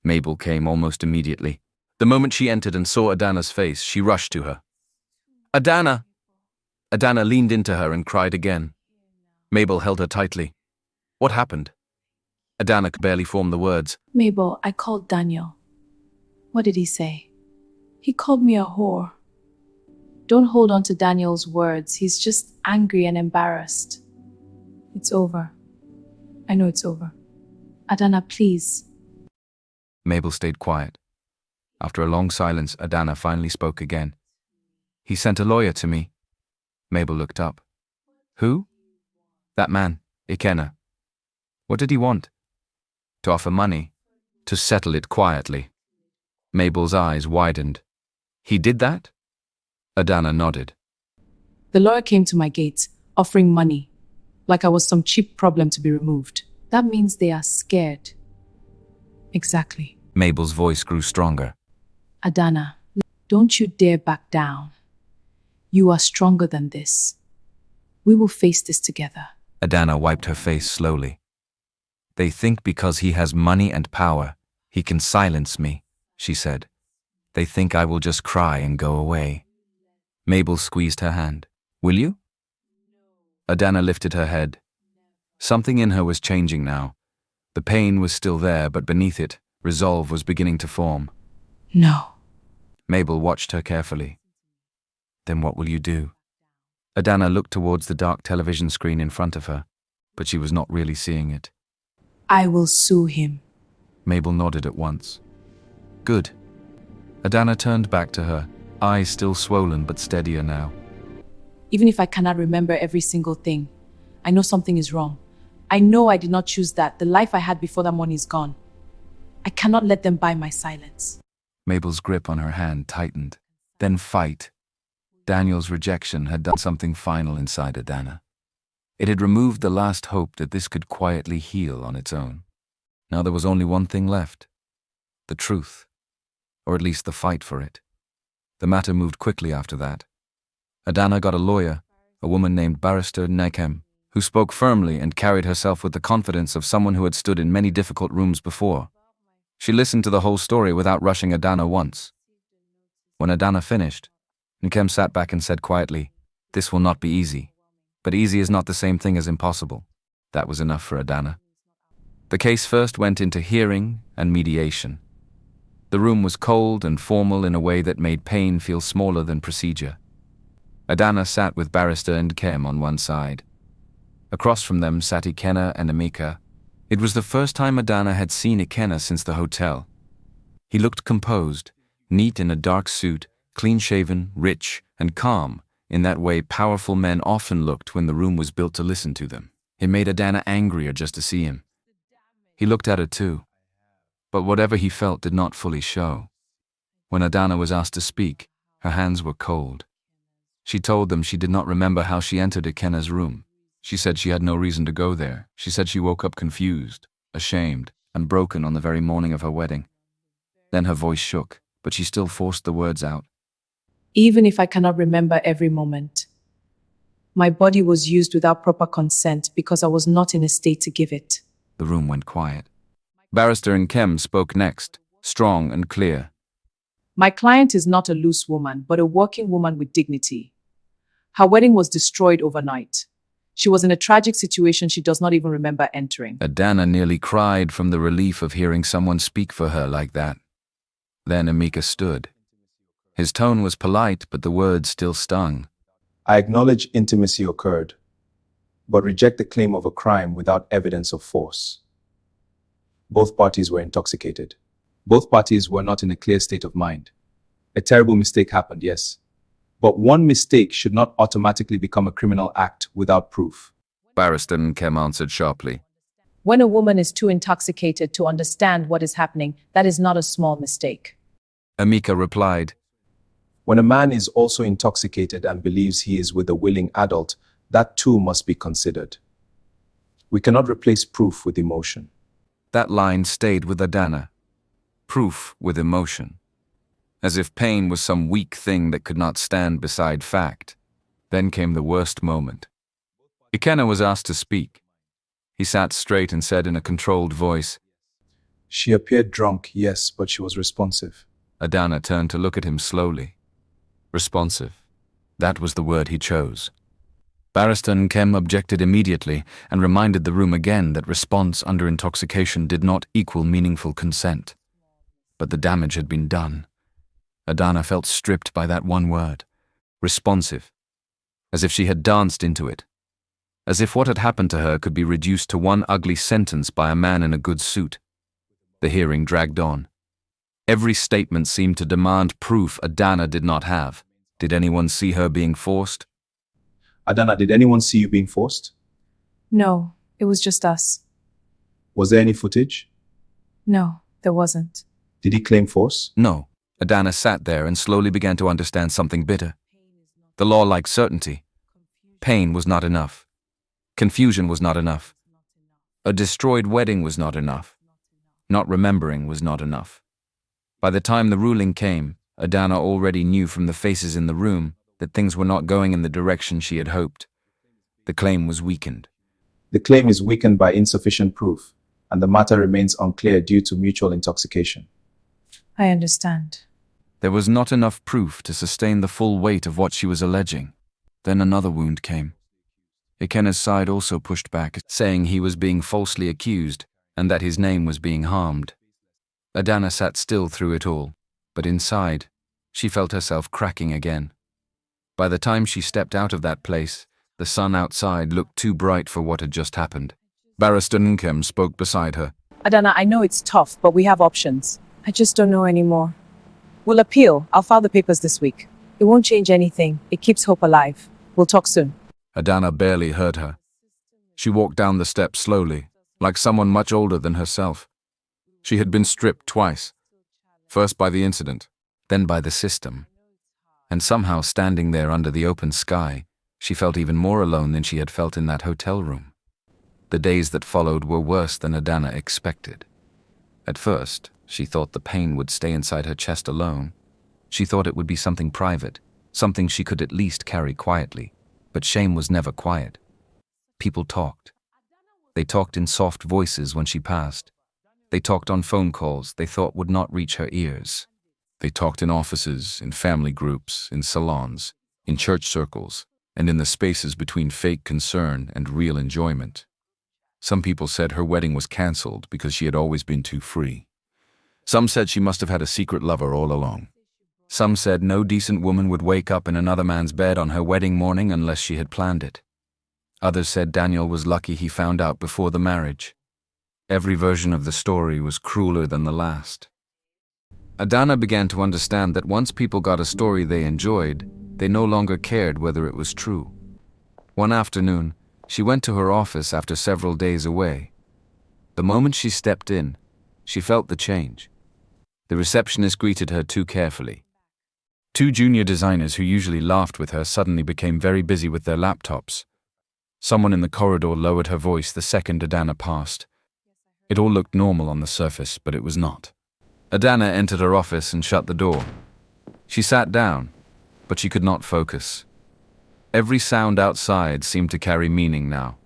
[SPEAKER 1] Mabel came almost immediately. The moment she entered and saw Adana's face, she rushed to her. "Adana!" Adana leaned into her and cried again. Mabel held her tightly. What happened? Adana could barely form the words.
[SPEAKER 2] Mabel, I called Daniel. What did he say? He called me a whore. Don't hold on to Daniel's words. He's just angry and embarrassed. It's over. I know it's over. Adana, please.
[SPEAKER 1] Mabel stayed quiet. After a long silence, Adana finally spoke again. "He sent a lawyer to me." Mabel looked up. "Who?" "That man, Ikenna." "What did he want?" "To offer money. To settle it quietly." Mabel's eyes widened. "He did that?" Adana nodded.
[SPEAKER 2] The lawyer came to my gate, offering money, like I was some cheap problem to be removed. That means they are scared. Exactly.
[SPEAKER 1] Mabel's voice grew stronger.
[SPEAKER 2] Adana, don't you dare back down. You are stronger than this. We will face this together.
[SPEAKER 1] Adana wiped her face slowly. "They think because he has money and power, he can silence me," she said. "They think I will just cry and go away." Mabel squeezed her hand. "Will you?" Adana lifted her head. Something in her was changing now. The pain was still there, but beneath it, resolve was beginning to form.
[SPEAKER 2] No.
[SPEAKER 1] Mabel watched her carefully. "Then what will you do?" Adana looked towards the dark television screen in front of her, but she was not really seeing it.
[SPEAKER 2] I will sue him.
[SPEAKER 1] Mabel nodded at once. "Good." Adana turned back to her, eyes still swollen but steadier now.
[SPEAKER 2] Even if I cannot remember every single thing, I know something is wrong. I know I did not choose that. The life I had before that money is gone. I cannot let them buy my silence.
[SPEAKER 1] Mabel's grip on her hand tightened. Then fight. Daniel's rejection had done something final inside Adana. It had removed the last hope that this could quietly heal on its own. Now there was only one thing left. The truth. Or at least the fight for it. The matter moved quickly after that. Adana got a lawyer, a woman named Barrister Ikenna, who spoke firmly and carried herself with the confidence of someone who had stood in many difficult rooms before. She listened to the whole story without rushing Adana once. When Adana finished, Ikenna sat back and said quietly, "This will not be easy. But easy is not the same thing as impossible." That was enough for Adana. The case first went into hearing and mediation. The room was cold and formal in a way that made pain feel smaller than procedure. Adana sat with Barrister and Kem on one side. Across from them sat Ikenna and Amika. It was the first time Adana had seen Ikenna since the hotel. He looked composed, neat in a dark suit, clean-shaven, rich, and calm, in that way powerful men often looked when the room was built to listen to them. It made Adana angrier just to see him. He looked at her too, but whatever he felt did not fully show. When Adana was asked to speak, her hands were cold. She told them she did not remember how she entered Ikenna's room. She said she had no reason to go there. She said she woke up confused, ashamed, and broken on the very morning of her wedding. Then her voice shook, but she still forced the words out.
[SPEAKER 2] Even if I cannot remember every moment, my body was used without proper consent because I was not in a state to give it.
[SPEAKER 1] The room went quiet. Barrister and Kem spoke next, strong and clear.
[SPEAKER 2] My client is not a loose woman, but a working woman with dignity. Her wedding was destroyed overnight. She was in a tragic situation she does not even remember entering.
[SPEAKER 1] Adana nearly cried from the relief of hearing someone speak for her like that. Then Amika stood. His tone was polite, but the words still stung.
[SPEAKER 3] I acknowledge intimacy occurred, but reject the claim of a crime without evidence of force. Both parties were intoxicated. Both parties were not in a clear state of mind. A terrible mistake happened, yes. But one mistake should not automatically become a criminal act without proof.
[SPEAKER 1] Barrister and Kem answered sharply.
[SPEAKER 2] When a woman is too intoxicated to understand what is happening, that is not a small mistake.
[SPEAKER 1] Amika replied.
[SPEAKER 3] When a man is also intoxicated and believes he is with a willing adult, that too must be considered. We cannot replace proof with emotion.
[SPEAKER 1] That line stayed with Adana. Proof with emotion. As if pain was some weak thing that could not stand beside fact. Then came the worst moment. Ikenna was asked to speak. He sat straight and said in a controlled voice,
[SPEAKER 3] She appeared drunk, yes, but she was responsive.
[SPEAKER 1] Adana turned to look at him slowly. Responsive. That was the word he chose. Barrister and Kem objected immediately and reminded the room again that response under intoxication did not equal meaningful consent. But the damage had been done. Adana felt stripped by that one word. Responsive. As if she had danced into it. As if what had happened to her could be reduced to one ugly sentence by a man in a good suit. The hearing dragged on. Every statement seemed to demand proof Adana did not have. Did anyone see her being forced?
[SPEAKER 3] Adana, did anyone see you being forced?
[SPEAKER 2] No, it was just us.
[SPEAKER 3] Was there any footage?
[SPEAKER 2] No, there wasn't.
[SPEAKER 3] Did he claim force?
[SPEAKER 1] No. Adana sat there and slowly began to understand something bitter. The law liked certainty. Pain was not enough. Confusion was not enough. A destroyed wedding was not enough. Not remembering was not enough. By the time the ruling came, Adana already knew from the faces in the room that things were not going in the direction she had hoped. The claim was weakened.
[SPEAKER 3] The claim is weakened by insufficient proof, and the matter remains unclear due to mutual intoxication.
[SPEAKER 2] I understand.
[SPEAKER 1] There was not enough proof to sustain the full weight of what she was alleging. Then another wound came. Ikenna's side also pushed back, saying he was being falsely accused and that his name was being harmed. Adana sat still through it all, but inside, she felt herself cracking again. By the time she stepped out of that place, the sun outside looked too bright for what had just happened. Barrister Nkem spoke beside her.
[SPEAKER 2] Adana, I know it's tough, but we have options. I just don't know anymore. We'll appeal. I'll file the papers this week. It won't change anything. It keeps hope alive. We'll talk soon.
[SPEAKER 1] Adana barely heard her. She walked down the steps slowly, like someone much older than herself. She had been stripped twice. First by the incident, then by the system. And somehow standing there under the open sky, she felt even more alone than she had felt in that hotel room. The days that followed were worse than Adana expected. At first, she thought the pain would stay inside her chest alone. She thought it would be something private, something she could at least carry quietly. But shame was never quiet. People talked. They talked in soft voices when she passed. They talked on phone calls they thought would not reach her ears. They talked in offices, in family groups, in salons, in church circles, and in the spaces between fake concern and real enjoyment. Some people said her wedding was cancelled because she had always been too free. Some said she must have had a secret lover all along. Some said no decent woman would wake up in another man's bed on her wedding morning unless she had planned it. Others said Daniel was lucky he found out before the marriage. Every version of the story was crueler than the last. Adana began to understand that once people got a story they enjoyed, they no longer cared whether it was true. One afternoon, she went to her office after several days away. The moment she stepped in, she felt the change. The receptionist greeted her too carefully. Two junior designers who usually laughed with her suddenly became very busy with their laptops. Someone in the corridor lowered her voice the second Adana passed. It all looked normal on the surface, but it was not. Adana entered her office and shut the door. She sat down, but she could not focus. Every sound outside seemed to carry meaning now.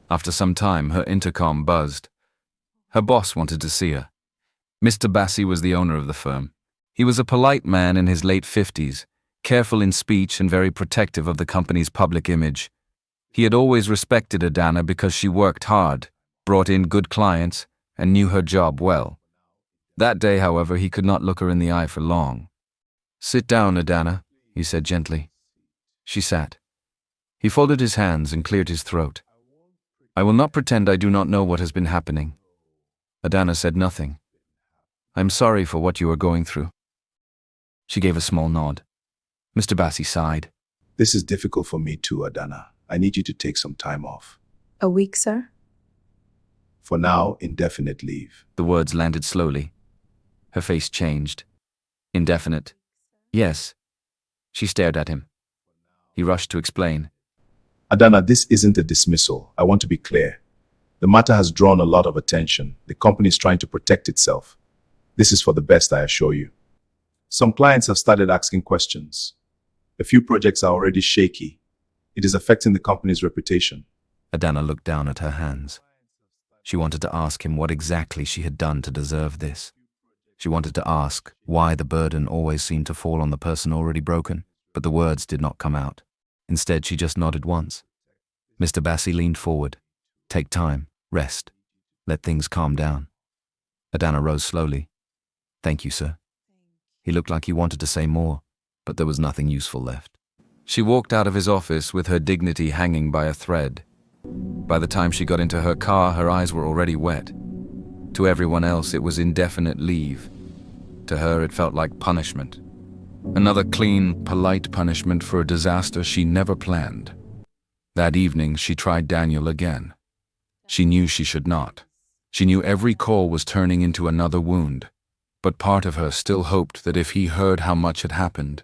[SPEAKER 1] After some time, her intercom buzzed. Her boss wanted to see her. Mr. Bassi was the owner of the firm. He was a polite man in his late 50s, careful in speech and very protective of the company's public image. He had always respected Adana because she worked hard, brought in good clients, and knew her job well. That day, however, he could not look her in the eye for long. "Sit down, Adana," he said gently. She sat. He folded his hands and cleared his throat. "I will not pretend I do not know what has been happening." Adana said nothing. "I'm sorry for what you are going through." She gave a small nod. Mr. Bassi sighed.
[SPEAKER 5] This is difficult for me too, Adana. I need you to take some time off.
[SPEAKER 2] A week, sir?
[SPEAKER 5] For now, indefinite leave.
[SPEAKER 1] The words landed slowly. Her face changed. Indefinite. Yes. She stared at him. He rushed to explain.
[SPEAKER 5] Adana, this isn't a dismissal. I want to be clear. The matter has drawn a lot of attention. The company is trying to protect itself. This is for the best, I assure you. Some clients have started asking questions. A few projects are already shaky. It is affecting the company's reputation.
[SPEAKER 1] Adana looked down at her hands. She wanted to ask him what exactly she had done to deserve this. She wanted to ask why the burden always seemed to fall on the person already broken, but the words did not come out. Instead, she just nodded once. Mr. Bassi leaned forward. "Take time, rest, let things calm down." Adana rose slowly. "Thank you, sir." He looked like he wanted to say more, but there was nothing useful left. She walked out of his office with her dignity hanging by a thread. By the time she got into her car, her eyes were already wet. To everyone else, it was indefinite leave. To her, it felt like punishment. Another clean, polite punishment for a disaster she never planned. That evening, she tried Daniel again. She knew she should not. She knew every call was turning into another wound. But part of her still hoped that if he heard how much had happened,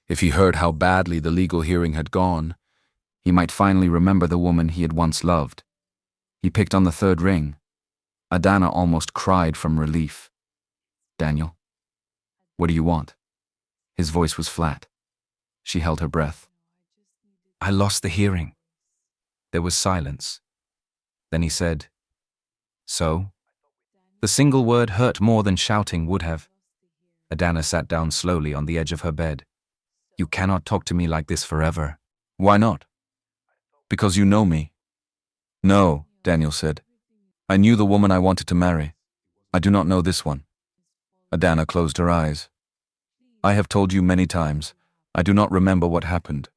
[SPEAKER 1] if he heard how badly the legal hearing had gone, he might finally remember the woman he had once loved. He picked on the third ring. Adana almost cried from relief. "Daniel, what do you want?" His voice was flat. She held her breath. "I lost the hearing." There was silence. Then he said, "So?" The single word hurt more than shouting would have. Adana sat down slowly on the edge of her bed. "You cannot talk to me like this forever." "Why not?" "Because you know me." "No," Daniel said. "I knew the woman I wanted to marry. I do not know this one." Adana closed her eyes. "I have told you many times, I do not remember what happened."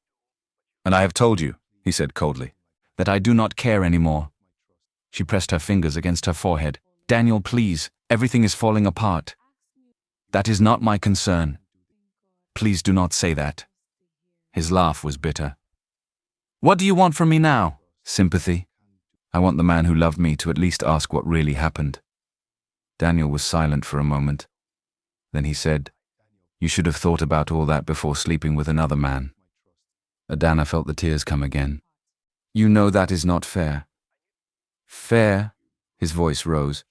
[SPEAKER 1] "And I have told you," he said coldly, "that I do not care anymore." She pressed her fingers against her forehead. "Daniel, please, everything is falling apart. That is not my concern. Please do not say that." His laugh was bitter. "What do you want from me now?" "Sympathy. I want the man who loved me to at least ask what really happened." Daniel was silent for a moment. Then he said, "You should have thought about all that before sleeping with another man." Adana felt the tears come again. "You know that is not fair." "Fair?" His voice rose.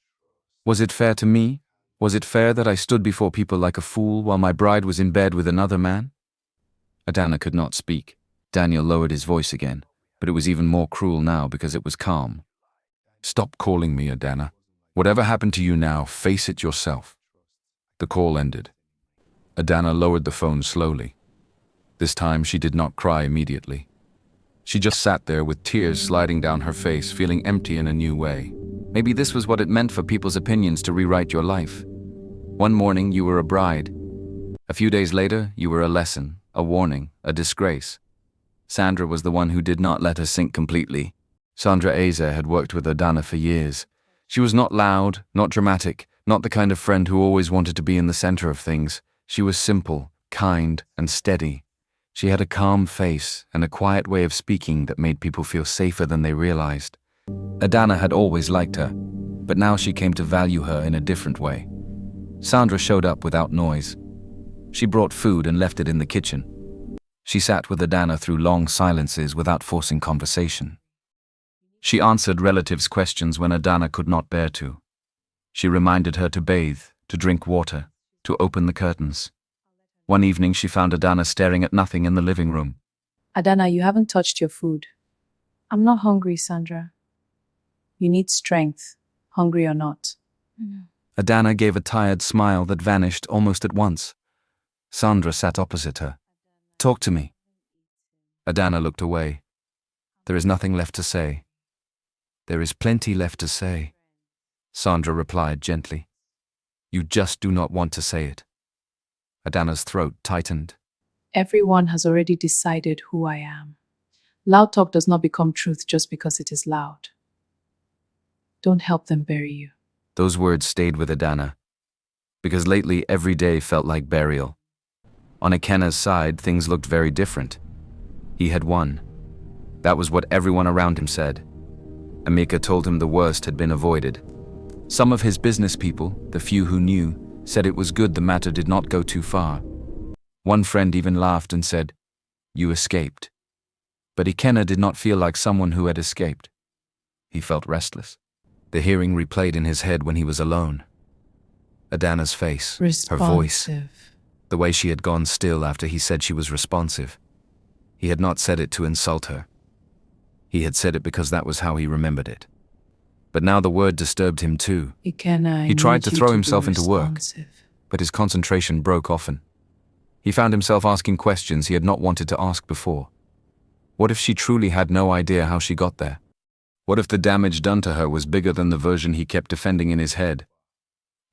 [SPEAKER 1] "Was it fair to me? Was it fair that I stood before people like a fool while my bride was in bed with another man?" Adana could not speak. Daniel lowered his voice again, but it was even more cruel now because it was calm. "Stop calling me Adana. Whatever happened to you now, face it yourself." The call ended. Adana lowered the phone slowly. This time she did not cry immediately. She just sat there with tears sliding down her face, feeling empty in a new way. Maybe this was what it meant for people's opinions to rewrite your life. One morning you were a bride. A few days later, you were a lesson, a warning, a disgrace. Sandra was the one who did not let her sink completely. Sandra Aza had worked with Ikenna for years. She was not loud, not dramatic, not the kind of friend who always wanted to be in the center of things. She was simple, kind, and steady. She had a calm face and a quiet way of speaking that made people feel safer than they realized. Ikenna had always liked her, but now she came to value her in a different way. Sandra showed up without noise. She brought food and left it in the kitchen. She sat with Ikenna through long silences without forcing conversation. She answered relatives' questions when Ikenna could not bear to. She reminded her to bathe, to drink water, to open the curtains. One evening she found Ikenna staring at nothing in the living room.
[SPEAKER 2] Ikenna, you haven't touched your food. I'm not hungry, Sandra. You need strength, hungry or not.
[SPEAKER 1] Ikenna gave a tired smile that vanished almost at once. Sandra sat opposite her. Talk to me. Ikenna looked away. There is nothing left to say. There is plenty left to say, Sandra replied gently. You just do not want to say it. Ikenna's throat tightened.
[SPEAKER 2] Everyone has already decided who I am. Loud talk does not become truth just because it is loud. Don't help them bury you.
[SPEAKER 1] Those words stayed with Ikenna, because lately every day felt like burial. On Ikenna's side, things looked very different. He had won. That was what everyone around him said. Amika told him the worst had been avoided. Some of his business people, the few who knew, said it was good the matter did not go too far. One friend even laughed and said, "You escaped." But Ikenna did not feel like someone who had escaped. He felt restless. The hearing replayed in his head when he was alone. Ikenna's face, her voice, the way she had gone still after he said she was responsive. He had not said it to insult her. He had said it because that was how he remembered it. But now the word disturbed him too.
[SPEAKER 2] Ikenna,
[SPEAKER 1] He tried to throw himself into work, but his concentration broke often. He found himself asking questions he had not wanted to ask before. What if she truly had no idea how she got there? What if the damage done to her was bigger than the version he kept defending in his head?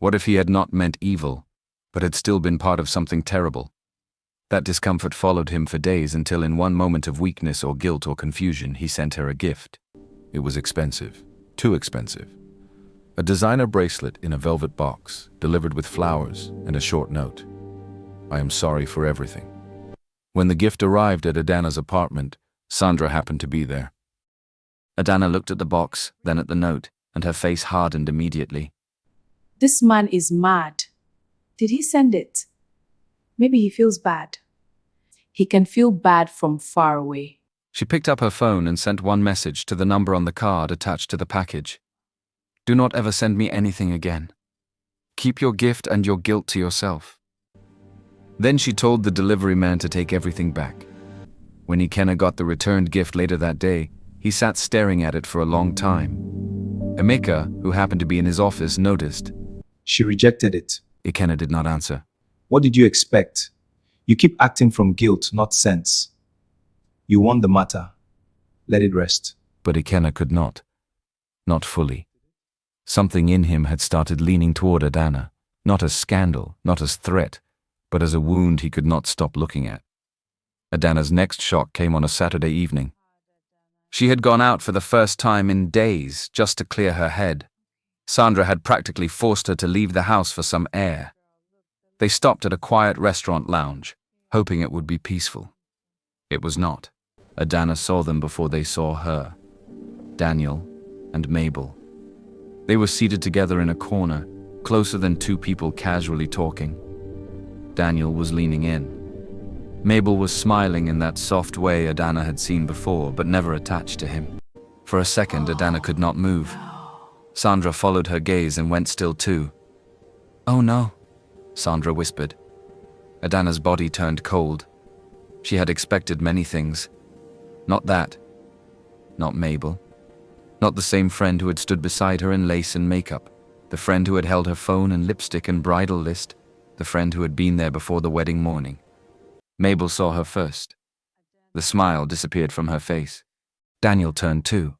[SPEAKER 1] What if he had not meant evil, but had still been part of something terrible? That discomfort followed him for days until in one moment of weakness or guilt or confusion he sent her a gift. It was expensive, too expensive. A designer bracelet in a velvet box, delivered with flowers and a short note. I am sorry for everything. When the gift arrived at Ikenna's apartment, Sandra happened to be there. Ikenna looked at the box, then at the note, and her face hardened immediately.
[SPEAKER 2] This man is mad. Did he send it? Maybe he feels bad. He can feel bad from far away.
[SPEAKER 1] She picked up her phone and sent one message to the number on the card attached to the package. Do not ever send me anything again. Keep your gift and your guilt to yourself. Then she told the delivery man to take everything back. When Ikenna got the returned gift later that day, he sat staring at it for a long time. Amika, who happened to be in his office, noticed.
[SPEAKER 3] She rejected it.
[SPEAKER 1] Ikenna did not answer.
[SPEAKER 3] What did you expect? You keep acting from guilt, not sense. You won the matter. Let it rest.
[SPEAKER 1] But Ikenna could not. Not fully. Something in him had started leaning toward Ikenna, not as scandal, not as threat, but as a wound he could not stop looking at. Ikenna's next shock came on a Saturday evening. She had gone out for the first time in days just to clear her head. Sandra had practically forced her to leave the house for some air. They stopped at a quiet restaurant lounge, hoping it would be peaceful. It was not. Ikenna saw them before they saw her. Daniel and Mabel. They were seated together in a corner, closer than two people casually talking. Daniel was leaning in. Mabel was smiling in that soft way Ikenna had seen before, but never attached to him. For a second, Ikenna could not move. Sandra followed her gaze and went still too. Oh no, Sandra whispered. Ikenna's body turned cold. She had expected many things. Not that. Not Mabel. Not the same friend who had stood beside her in lace and makeup. The friend who had held her phone and lipstick and bridal list. The friend who had been there before the wedding morning. Mabel saw her first. The smile disappeared from her face. Daniel turned too.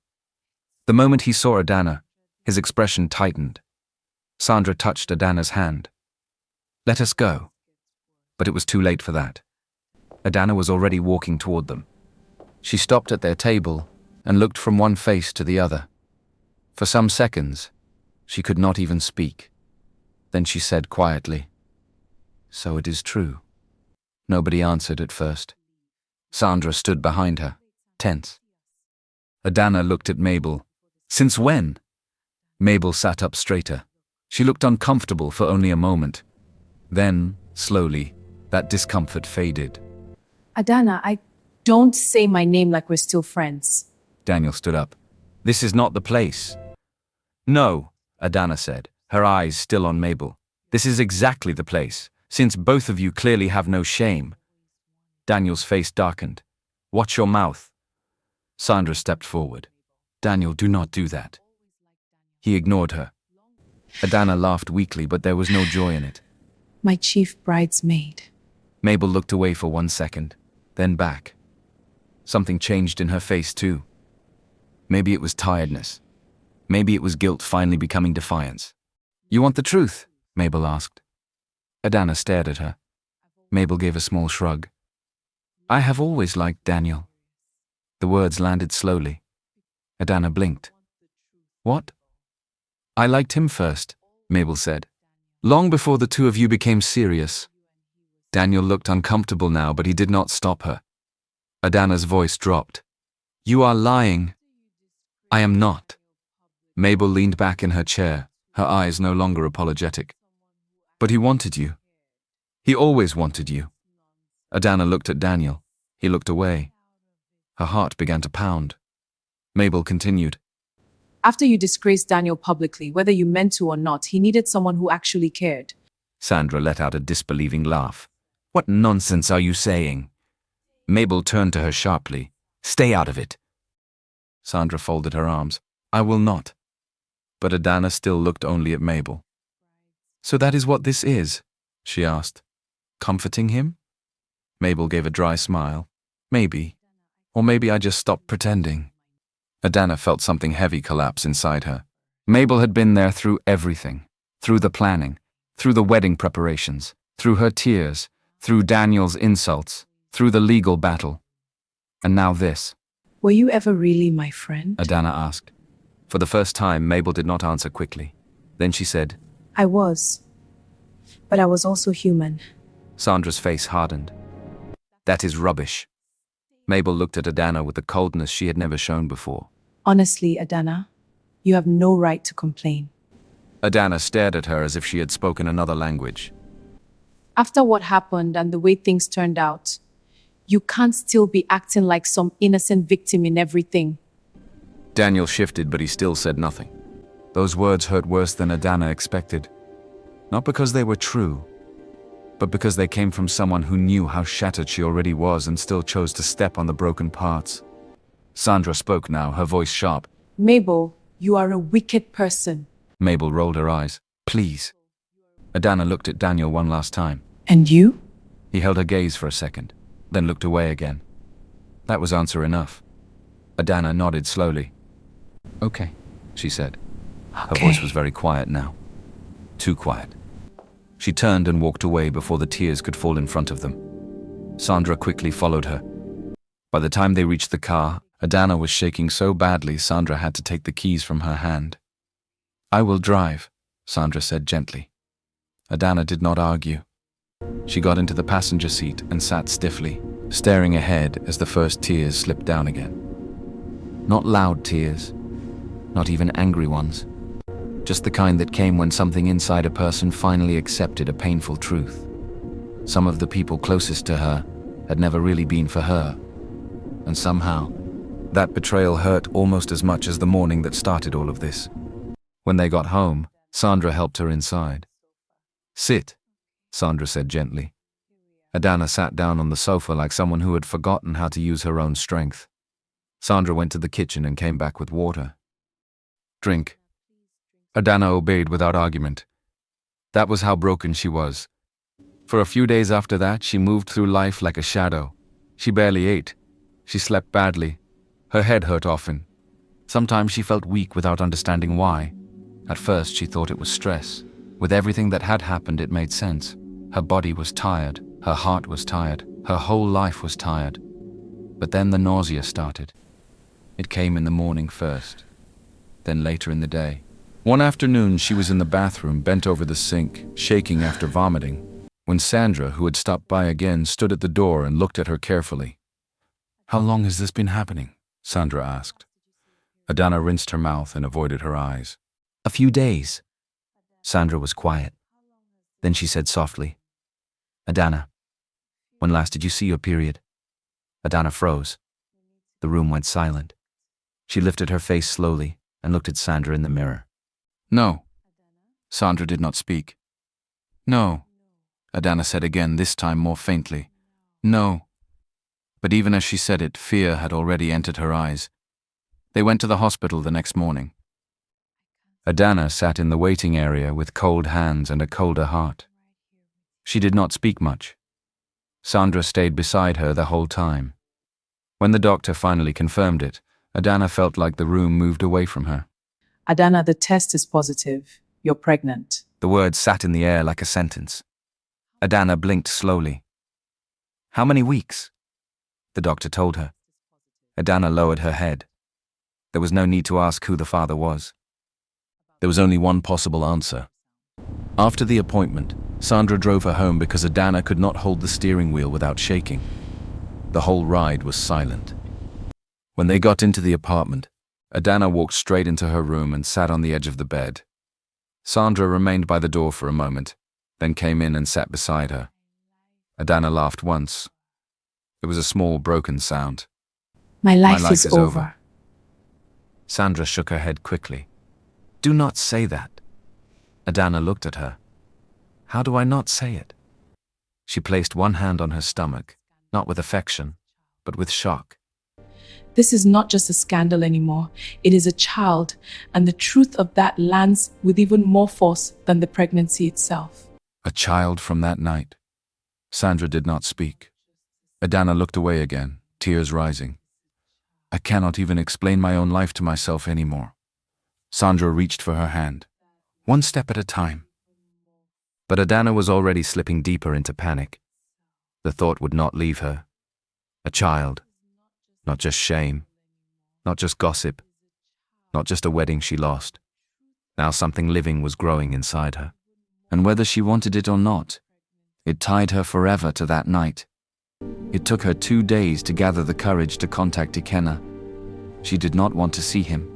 [SPEAKER 1] The moment he saw Ikenna, his expression tightened. Sandra touched Ikenna's hand. Let us go. but it was too late for that. Ikenna was already walking toward them. She stopped at their table and looked from one face to the other. For some seconds, she could not even speak. Then she said quietly, "So it is true." Nobody answered at first. Sandra stood behind her, tense. Ikenna looked at Mabel. "Since when?" Mabel sat up straighter. She looked uncomfortable for only a moment. Then, slowly, that discomfort faded.
[SPEAKER 2] Ikenna, don't say my name like we're still friends.
[SPEAKER 1] Daniel stood up. "This is not the place." "No," Ikenna said, her eyes still on Mabel. "This is exactly the place, since both of you clearly have no shame." Daniel's face darkened. "Watch your mouth." Sandra stepped forward. "Daniel, do not do that." He ignored her. Ikenna laughed weakly, but there was no joy in it.
[SPEAKER 2] My chief bridesmaid.
[SPEAKER 1] Mabel looked away for 1 second, then back. Something changed in her face too. Maybe it was tiredness. Maybe it was guilt finally becoming defiance. "You want the truth?" Mabel asked. Ikenna stared at her. Mabel gave a small shrug. "I have always liked Daniel." The words landed slowly. Ikenna blinked. "What?" "I liked him first," Mabel said. "Long before the two of you became serious." Daniel looked uncomfortable now, but he did not stop her. Ikenna's voice dropped. "You are lying." "I am not." Mabel leaned back in her chair, her eyes no longer apologetic. "But he wanted you. He always wanted you." Ikenna looked at Daniel. He looked away. Her heart began to pound. Mabel continued.
[SPEAKER 2] After you disgraced Daniel publicly, whether you meant to or not, he needed someone who actually cared.
[SPEAKER 1] Sandra let out a disbelieving laugh. "What nonsense are you saying?" Mabel turned to her sharply. "Stay out of it." Sandra folded her arms. "I will not." But Ikenna still looked only at Mabel. "So that is what this is?" she asked. "Comforting him?" Mabel gave a dry smile. "Maybe. Or maybe I just stopped pretending." Ikenna felt something heavy collapse inside her. Mabel had been there through everything. Through the planning. Through the wedding preparations. Through her tears. Through Daniel's insults. Through the legal battle. And now this.
[SPEAKER 2] Were you ever really my friend?
[SPEAKER 1] Ikenna asked. For the first time, Mabel did not answer quickly. Then she said,
[SPEAKER 2] I was. But I was also human.
[SPEAKER 1] Sandra's face hardened. "That is rubbish." Mabel looked at Ikenna with the coldness she had never shown before.
[SPEAKER 2] Honestly, Ikenna, you have no right to complain.
[SPEAKER 1] Ikenna stared at her as if she had spoken another language.
[SPEAKER 2] After what happened and the way things turned out, you can't still be acting like some innocent victim in everything.
[SPEAKER 1] Daniel shifted, but he still said nothing. Those words hurt worse than Ikenna expected. Not because they were true, but because they came from someone who knew how shattered she already was and still chose to step on the broken parts. Sandra spoke now, her voice sharp.
[SPEAKER 2] Mabel, you are a wicked person.
[SPEAKER 1] Mabel rolled her eyes. "Please." Ikenna looked at Daniel one last time.
[SPEAKER 2] And you?
[SPEAKER 1] He held her gaze for a second, then looked away again. That was answer enough. Ikenna nodded slowly. "Okay," she said. Her voice was very quiet now. Too quiet. She turned and walked away before the tears could fall in front of them. Sandra quickly followed her. By the time they reached the car, Ikenna was shaking so badly Sandra had to take the keys from her hand. "I will drive," Sandra said gently. Ikenna did not argue. She got into the passenger seat and sat stiffly, staring ahead as the first tears slipped down again. Not loud tears, not even angry ones. Just the kind that came when something inside a person finally accepted a painful truth. Some of the people closest to her had never really been for her. And somehow, that betrayal hurt almost as much as the morning that started all of this. When they got home, Sandra helped her inside. "Sit," Sandra said gently. Ikenna sat down on the sofa like someone who had forgotten how to use her own strength. Sandra went to the kitchen and came back with water. "Drink." Ikenna obeyed without argument. That was how broken she was. For a few days after that, she moved through life like a shadow. She barely ate. She slept badly. Her head hurt often. Sometimes she felt weak without understanding why. At first, she thought it was stress. With everything that had happened, it made sense. Her body was tired. Her heart was tired. Her whole life was tired. But then the nausea started. It came in the morning first, then later in the day. One afternoon, she was in the bathroom, bent over the sink, shaking after vomiting, when Sandra, who had stopped by again, stood at the door and looked at her carefully. "How long has this been happening?" Sandra asked. Adana rinsed her mouth and avoided her eyes. "A few days." Sandra was quiet. Then she said softly, "Adana, when last did you see your period?" Adana froze. The room went silent. She lifted her face slowly and looked at Sandra in the mirror. "No." Sandra did not speak. "No," Adana said again, this time more faintly. "No." But even as she said it, fear had already entered her eyes. They went to the hospital the next morning. Adana sat in the waiting area with cold hands and a colder heart. She did not speak much. Sandra stayed beside her the whole time. When the doctor finally confirmed it, Adana felt like the room moved away from her.
[SPEAKER 2] Adana, the test is positive. You're pregnant.
[SPEAKER 1] The words sat in the air like a sentence. Adana blinked slowly. "How many weeks?" The doctor told her. Adana lowered her head. There was no need to ask who the father was. There was only one possible answer. After the appointment, Sandra drove her home because Adana could not hold the steering wheel without shaking. The whole ride was silent. When they got into the apartment, Adana walked straight into her room and sat on the edge of the bed. Sandra remained by the door for a moment, then came in and sat beside her. Adana laughed once. It was a small, broken sound.
[SPEAKER 2] My life is over.
[SPEAKER 1] Sandra shook her head quickly. "Do not say that." Adana looked at her. "How do I not say it?" She placed one hand on her stomach, not with affection, but with shock.
[SPEAKER 2] This is not just a scandal anymore. It is a child, and the truth of that lands with even more force than the pregnancy itself.
[SPEAKER 1] A child from that night. Sandra did not speak. Adana looked away again, tears rising. "I cannot even explain my own life to myself anymore." Sandra reached for her hand. "One step at a time." But Adana was already slipping deeper into panic. The thought would not leave her. A child. Not just shame. Not just gossip. Not just a wedding she lost. Now something living was growing inside her. And whether she wanted it or not, it tied her forever to that night. It took her 2 days to gather the courage to contact Ikenna. She did not want to see him.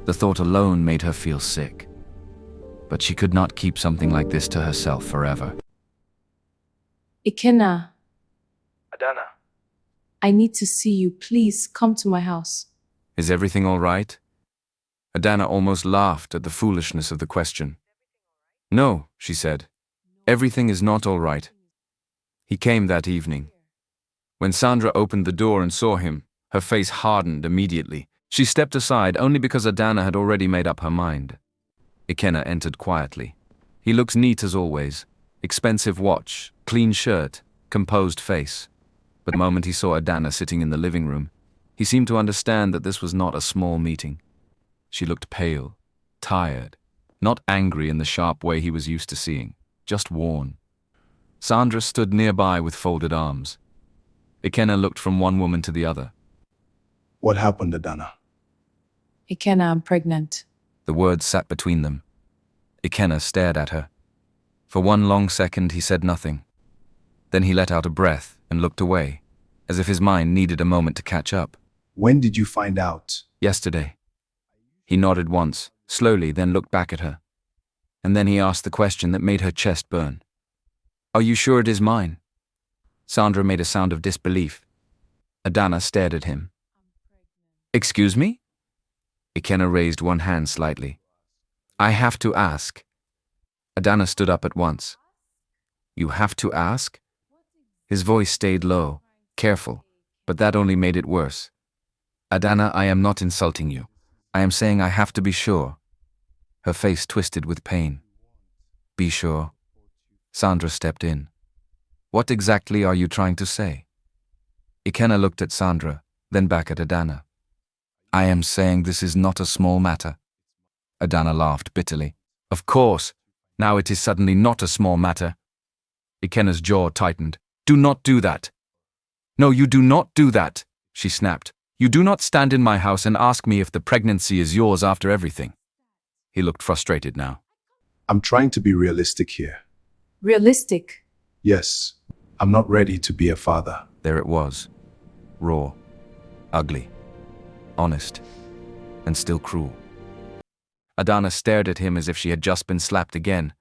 [SPEAKER 1] The thought alone made her feel sick. But she could not keep something like this to herself forever.
[SPEAKER 2] Ikenna,
[SPEAKER 3] Adana.
[SPEAKER 2] I need to see you. Please come to my house.
[SPEAKER 1] "Is everything all right?" Adana almost laughed at the foolishness of the question. "No," she said. "Everything is not all right." He came that evening. When Sandra opened the door and saw him, her face hardened immediately. She stepped aside only because Adana had already made up her mind. Ikenna entered quietly. He looked neat as always. Expensive watch, clean shirt, composed face. But the moment he saw Adana sitting in the living room, he seemed to understand that this was not a small meeting. She looked pale, tired, not angry in the sharp way he was used to seeing, just worn. Sandra stood nearby with folded arms. Ikenna looked from one woman to the other.
[SPEAKER 5] What happened, Adana?
[SPEAKER 2] Ikenna, I'm pregnant.
[SPEAKER 1] The words sat between them. Ikenna stared at her. For one long second he said nothing. Then he let out a breath and looked away, as if his mind needed a moment to catch up.
[SPEAKER 5] When did you find out?
[SPEAKER 1] "Yesterday." He nodded once, slowly, then looked back at her. And then he asked the question that made her chest burn. "Are you sure it is mine?" Sandra made a sound of disbelief. Adana stared at him. "Excuse me?" Ikenna raised one hand slightly. "I have to ask." Adana stood up at once. "You have to ask?" His voice stayed low, careful, but that only made it worse. "Adana, I am not insulting you. I am saying I have to be sure." Her face twisted with pain. "Be sure?" Sandra stepped in. "What exactly are you trying to say?" Ikenna looked at Sandra, then back at Adana. "I am saying this is not a small matter." Adana laughed bitterly. "Of course, now it is suddenly not a small matter." Ikenna's jaw tightened. Do not do that. No, you do not do that, she snapped. You do not stand in my house and ask me if the pregnancy is yours after everything. He looked frustrated now.
[SPEAKER 5] I'm trying to be realistic here.
[SPEAKER 2] Realistic.
[SPEAKER 5] Yes, I'm not ready to be a father.
[SPEAKER 1] There it was. Raw, ugly, honest, and still cruel. Adana stared at him as if she had just been slapped again.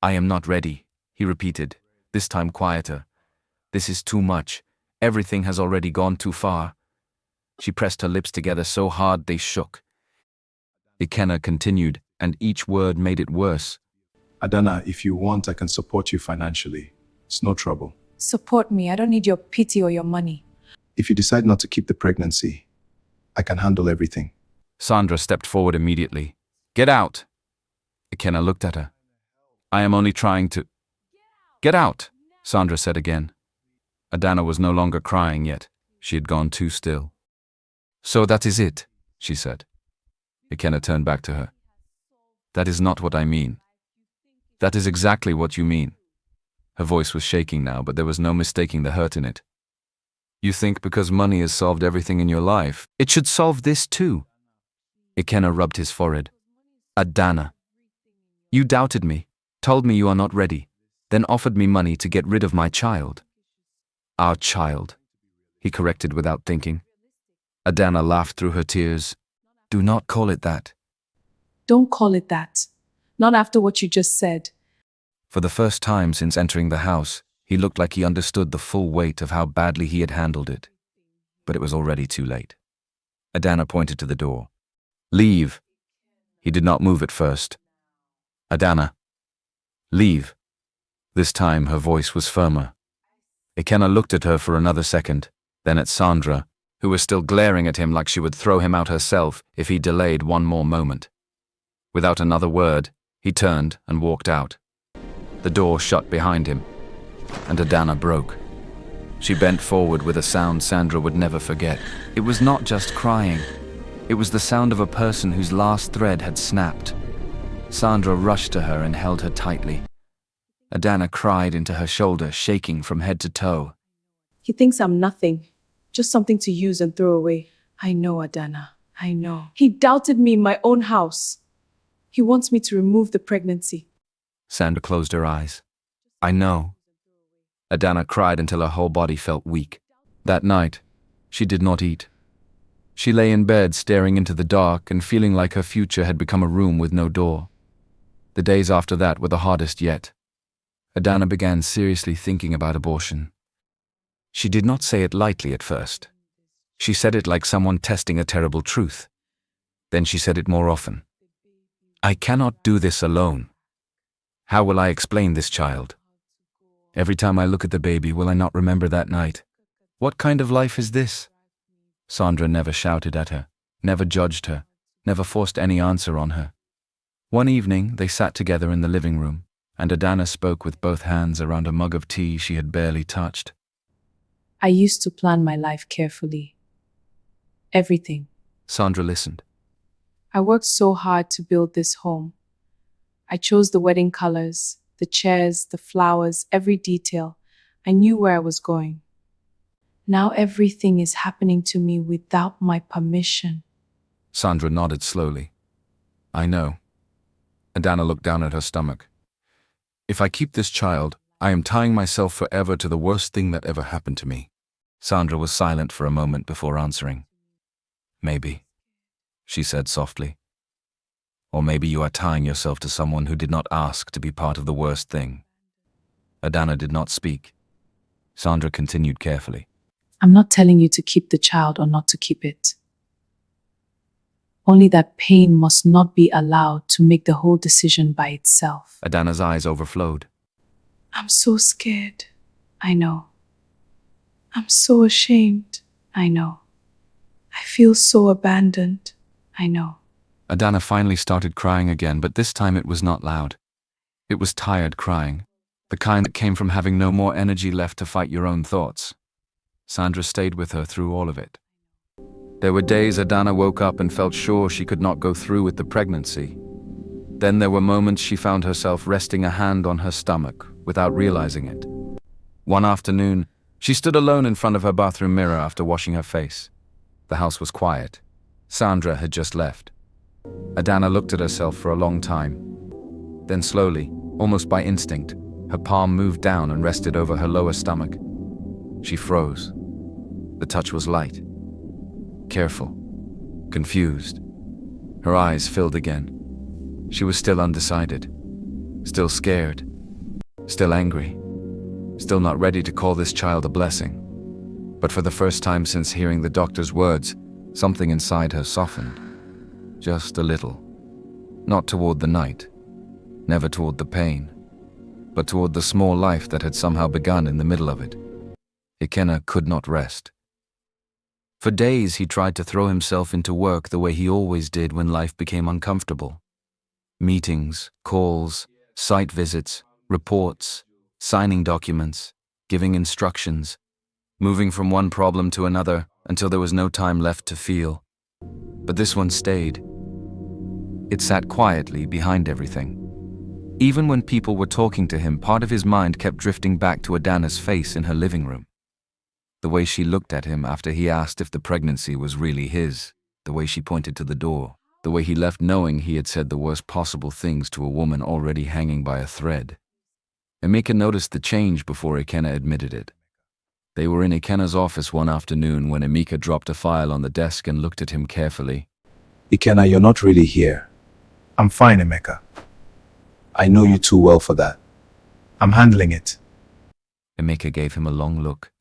[SPEAKER 1] I am not ready, he repeated, this time quieter. This is too much. Everything has already gone too far. She pressed her lips together so hard they shook. Ikenna continued, and each word made it worse.
[SPEAKER 5] Adana, if you want, I can support you financially. It's no trouble.
[SPEAKER 2] Support me. I don't need your pity or your money.
[SPEAKER 5] If you decide not to keep the pregnancy, I can handle everything.
[SPEAKER 1] Sandra stepped forward immediately. Get out! Ikenna looked at her. I am only trying to... Get out! Sandra said again. Adana was no longer crying yet. She had gone too still. So that is it, she said. Ikenna turned back to her. That is not what I mean. That is exactly what you mean. Her voice was shaking now, but there was no mistaking the hurt in it. You think because money has solved everything in your life, it should solve this too. Ikenna rubbed his forehead. Adana, you doubted me, told me you are not ready, then offered me money to get rid of my child. Our child, he corrected without thinking. Adana laughed through her tears. Do not call it that.
[SPEAKER 2] Don't call it that. Not after what you just said.
[SPEAKER 1] For the first time since entering the house, he looked like he understood the full weight of how badly he had handled it. But it was already too late. Adana pointed to the door. Leave. He did not move at first. Adana. Leave. This time her voice was firmer. Ikenna looked at her for another second, then at Sandra, who was still glaring at him like she would throw him out herself if he delayed one more moment. Without another word, he turned and walked out. The door shut behind him, and Adana broke. She bent forward with a sound Sandra would never forget. It was not just crying. It was the sound of a person whose last thread had snapped. Sandra rushed to her and held her tightly. Adana cried into her shoulder, shaking from head to toe.
[SPEAKER 2] He thinks I'm nothing. Just something to use and throw away. I know, Adana. I know. He doubted me in my own house. He wants me to remove the pregnancy.
[SPEAKER 1] Sandra closed her eyes. I know. Adana cried until her whole body felt weak. That night, she did not eat. She lay in bed staring into the dark and feeling like her future had become a room with no door. The days after that were the hardest yet. Adana began seriously thinking about abortion. She did not say it lightly at first. She said it like someone testing a terrible truth. Then she said it more often. I cannot do this alone. How will I explain this child? Every time I look at the baby, will I not remember that night? What kind of life is this? Sandra never shouted at her, never judged her, never forced any answer on her. One evening, they sat together in the living room, and Adana spoke with both hands around a mug of tea she had barely touched.
[SPEAKER 2] I used to plan my life carefully. Everything.
[SPEAKER 1] Sandra listened.
[SPEAKER 2] I worked so hard to build this home. I chose the wedding colors, the chairs, the flowers, every detail. I knew where I was going. Now everything is happening to me without my permission.
[SPEAKER 1] Sandra nodded slowly. I know. Adana looked down at her stomach. If I keep this child, I am tying myself forever to the worst thing that ever happened to me. Sandra was silent for a moment before answering. Maybe, she said softly. Or maybe you are tying yourself to someone who did not ask to be part of the worst thing. Adana did not speak. Sandra continued carefully.
[SPEAKER 2] I'm not telling you to keep the child or not to keep it. Only that pain must not be allowed to make the whole decision by itself.
[SPEAKER 1] Adana's eyes overflowed.
[SPEAKER 2] I'm so scared. I know. I'm so ashamed. I know. I feel so abandoned. I know.
[SPEAKER 1] Adana finally started crying again, but this time it was not loud. It was tired crying, the kind that came from having no more energy left to fight your own thoughts. Sandra stayed with her through all of it. There were days Adana woke up and felt sure she could not go through with the pregnancy. Then there were moments she found herself resting a hand on her stomach without realizing it. One afternoon, she stood alone in front of her bathroom mirror after washing her face. The house was quiet. Sandra had just left. Adana looked at herself for a long time. Then slowly, almost by instinct, her palm moved down and rested over her lower stomach. She froze. The touch was light, careful, confused. Her eyes filled again. She was still undecided, still scared, still angry, still not ready to call this child a blessing. But for the first time since hearing the doctor's words, something inside her softened. Just a little. Not toward the night, never toward the pain, but toward the small life that had somehow begun in the middle of it. Ikenna could not rest. For days he tried to throw himself into work the way he always did when life became uncomfortable. Meetings, calls, site visits, reports, signing documents, giving instructions, moving from one problem to another until there was no time left to feel. But this one stayed. It sat quietly behind everything. Even when people were talking to him, part of his mind kept drifting back to Adana's face in her living room. The way she looked at him after he asked if the pregnancy was really his, the way she pointed to the door, the way he left knowing he had said the worst possible things to a woman already hanging by a thread. Emeka noticed the change before Ikenna admitted it. They were in Ikenna's office one afternoon when Emeka dropped a file on the desk and looked at him carefully.
[SPEAKER 3] Ikenna, you're not really here.
[SPEAKER 5] I'm fine, Emeka.
[SPEAKER 3] I know you too well for that.
[SPEAKER 5] I'm handling it.
[SPEAKER 1] Emeka gave him a long look.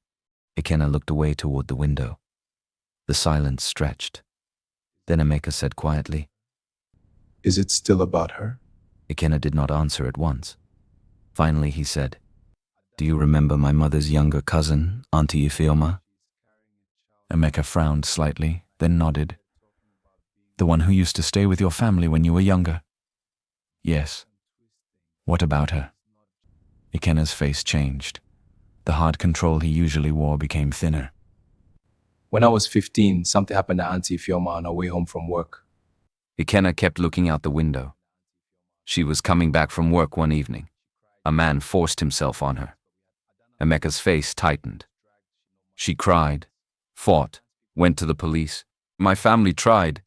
[SPEAKER 1] Ikenna looked away toward the window. The silence stretched. Then Emeka said quietly,
[SPEAKER 3] Is it still about her?
[SPEAKER 1] Ikenna did not answer at once. Finally he said, Do you remember my mother's younger cousin, Auntie Ifeoma? Emeka frowned slightly, then nodded. The one who used to stay with your family when you were younger? Yes. What about her? Ikenna's face changed. The hard control he usually wore became thinner.
[SPEAKER 3] When I was 15, something happened to Auntie Fioma on her way home from work.
[SPEAKER 1] Ikenna kept looking out the window. She was coming back from work one evening. A man forced himself on her. Emeka's face tightened. She cried, fought, went to the police. My family tried,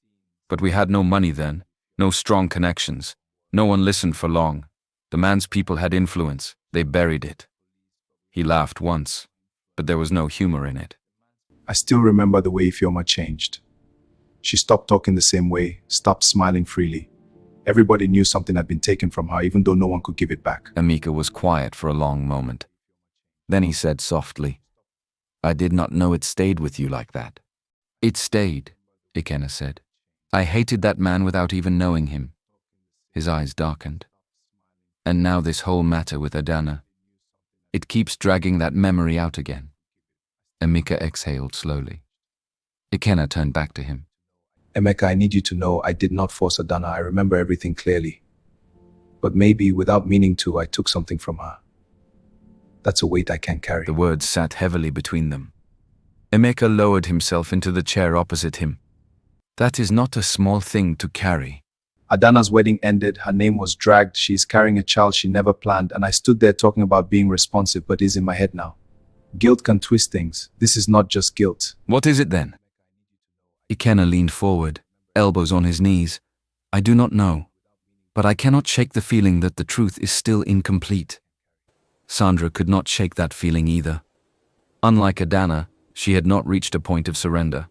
[SPEAKER 1] but we had no money then, no strong connections. No one listened for long. The man's people had influence. They buried it. He laughed once, but there was no humor in it.
[SPEAKER 5] I still remember the way Ifeoma changed. She stopped talking the same way, stopped smiling freely. Everybody knew something had been taken from her, even though no one could give it back.
[SPEAKER 1] Emeka was quiet for a long moment. Then he said softly, I did not know it stayed with you like that. It stayed, Ikenna said. I hated that man without even knowing him. His eyes darkened. And now this whole matter with Adana. It keeps dragging that memory out again. Emeka exhaled slowly. Ikenna turned back to him.
[SPEAKER 3] Emeka, I need you to know I did not force Adana. I remember everything clearly. But maybe, without meaning to, I took something from her. That's a weight I can't carry.
[SPEAKER 1] The words sat heavily between them. Emeka lowered himself into the chair opposite him. That is not a small thing to carry.
[SPEAKER 3] Adana's wedding ended, her name was dragged, she is carrying a child she never planned, and I stood there talking about being responsive, but is in my head now. Guilt can twist things. This is not just guilt.
[SPEAKER 1] What is it then? Ikenna leaned forward, elbows on his knees. I do not know, but I cannot shake the feeling that the truth is still incomplete. Sandra could not shake that feeling either. Unlike Adana, she had not reached a point of surrender.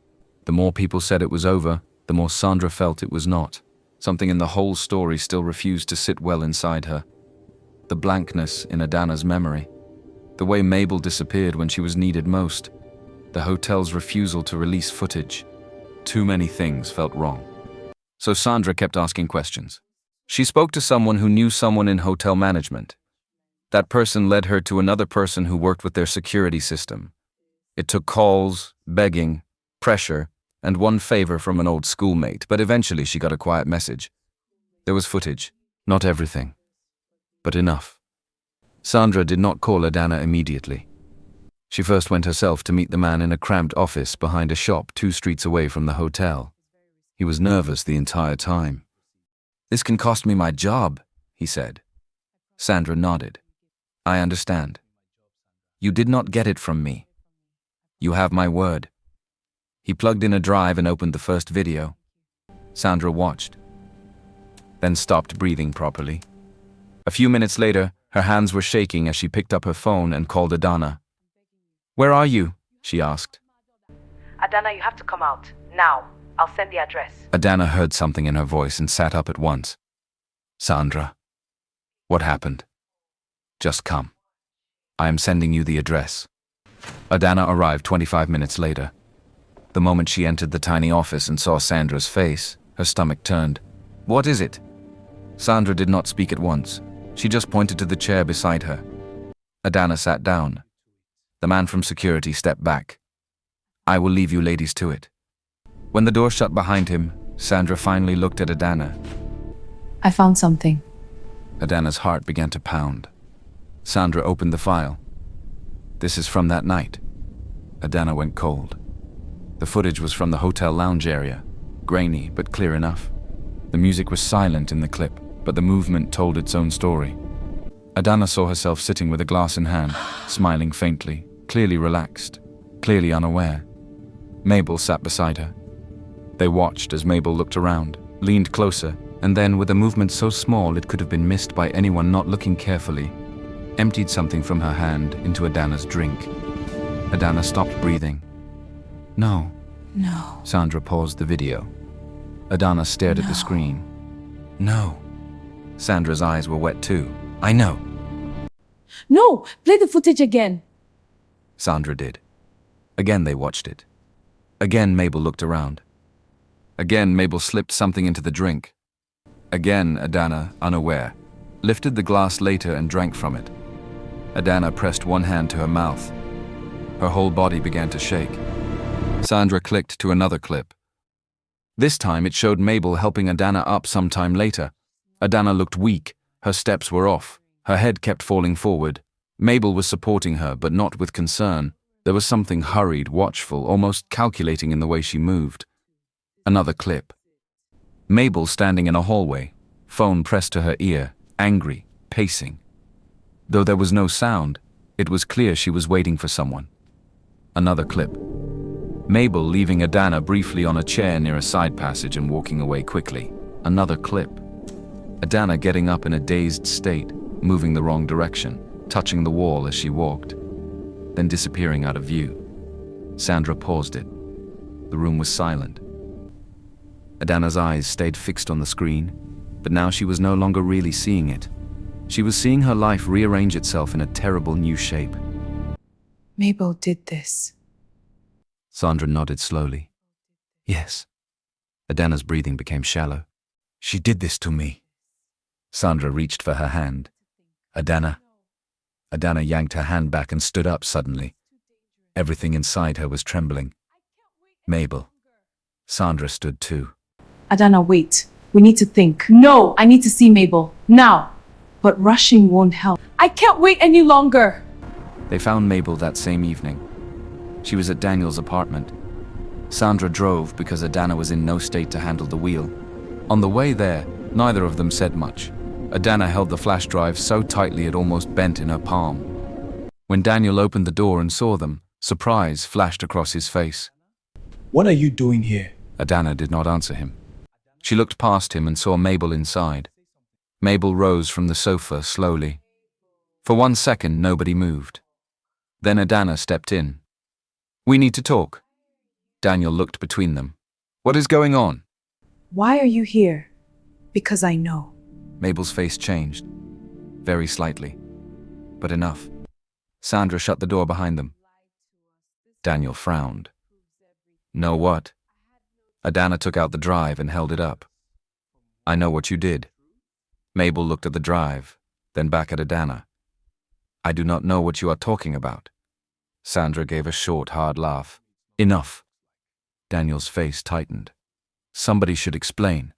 [SPEAKER 1] The more people said it was over, the more Sandra felt it was not. Something in the whole story still refused to sit well inside her. The blankness in Adana's memory. The way Mabel disappeared when she was needed most. The hotel's refusal to release footage. Too many things felt wrong. So Sandra kept asking questions. She spoke to someone who knew someone in hotel management. That person led her to another person who worked with their security system. It took calls, begging, pressure, and one favor from an old schoolmate, but eventually she got a quiet message. There was footage. Not everything, but enough. Sandra did not call Adana immediately. She first went herself to meet the man in a cramped office behind a shop 2 streets away from the hotel. He was nervous the entire time. This can cost me my job, he said. Sandra nodded. I understand. You did not get it from me. You have my word. He plugged in a drive and opened the first video. Sandra watched, then stopped breathing properly. A few minutes later, her hands were shaking as she picked up her phone and called Adana. "Where are you?" she asked.
[SPEAKER 4] Adana, you have to come out. Now. I'll send the address.
[SPEAKER 1] Adana heard something in her voice and sat up at once. "Sandra, what happened? Just come. I am sending you the address." Adana arrived 25 minutes later. The moment she entered the tiny office and saw Sandra's face, her stomach turned. "What is it?" Sandra did not speak at once. She just pointed to the chair beside her. Adana sat down. The man from security stepped back. "I will leave you ladies to it." When the door shut behind him, Sandra finally looked at Adana.
[SPEAKER 2] I found something.
[SPEAKER 1] Adana's heart began to pound. Sandra opened the file. "This is from that night." Adana went cold. The footage was from the hotel lounge area, grainy but clear enough. The music was silent in the clip, but the movement told its own story. Adana saw herself sitting with a glass in hand, smiling faintly, clearly relaxed, clearly unaware. Mabel sat beside her. They watched as Mabel looked around, leaned closer, and then, with a movement so small it could have been missed by anyone not looking carefully, emptied something from her hand into Adana's drink. Adana stopped breathing. "No."
[SPEAKER 2] No.
[SPEAKER 1] Sandra paused the video. Adana stared at the
[SPEAKER 2] No.
[SPEAKER 1] screen. "No." Sandra's eyes were wet too. "I know."
[SPEAKER 2] No! Play the footage again.
[SPEAKER 1] Sandra did. Again they watched it. Again Mabel looked around. Again Mabel slipped something into the drink. Again Adana, unaware, lifted the glass later and drank from it. Adana pressed one hand to her mouth. Her whole body began to shake. Sandra clicked to another clip. This time it showed Mabel helping Adana up some time later. Adana looked weak, her steps were off, her head kept falling forward. Mabel was supporting her, but not with concern. There was something hurried, watchful, almost calculating in the way she moved. Another clip. Mabel standing in a hallway, phone pressed to her ear, angry, pacing. Though there was no sound, it was clear she was waiting for someone. Another clip. Mabel leaving Adana briefly on a chair near a side passage and walking away quickly. Another clip. Adana getting up in a dazed state, moving the wrong direction, touching the wall as she walked, then disappearing out of view. Sandra paused it. The room was silent. Adana's eyes stayed fixed on the screen, but now she was no longer really seeing it. She was seeing her life rearrange itself in a terrible new shape.
[SPEAKER 2] Mabel did this.
[SPEAKER 1] Sandra nodded slowly. "Yes." Adana's breathing became shallow. "She did this to me." Sandra reached for her hand. "Adana." Adana yanked her hand back and stood up suddenly. Everything inside her was trembling. "Mabel." Sandra stood too.
[SPEAKER 2] Adana, wait. We need to think. No, I need to see Mabel. Now. But rushing won't help. I can't wait any longer.
[SPEAKER 1] They found Mabel that same evening. She was at Daniel's apartment. Sandra drove because Adana was in no state to handle the wheel. On the way there, neither of them said much. Adana held the flash drive so tightly it almost bent in her palm. When Daniel opened the door and saw them, surprise flashed across his face.
[SPEAKER 3] What are you doing here?
[SPEAKER 1] Adana did not answer him. She looked past him and saw Mabel inside. Mabel rose from the sofa slowly. For 1 second, nobody moved. Then Adana stepped in. "We need to talk." Daniel looked between them. "What is going on?"
[SPEAKER 2] Why are you here? Because I know.
[SPEAKER 1] Mabel's face changed. Very slightly. But enough. Sandra shut the door behind them. Daniel frowned. "Know what?" Adana took out the drive and held it up. "I know what you did." Mabel looked at the drive, then back at Adana. "I do not know what you are talking about." Sandra gave a short, hard laugh. "Enough." Daniel's face tightened. "Somebody should explain."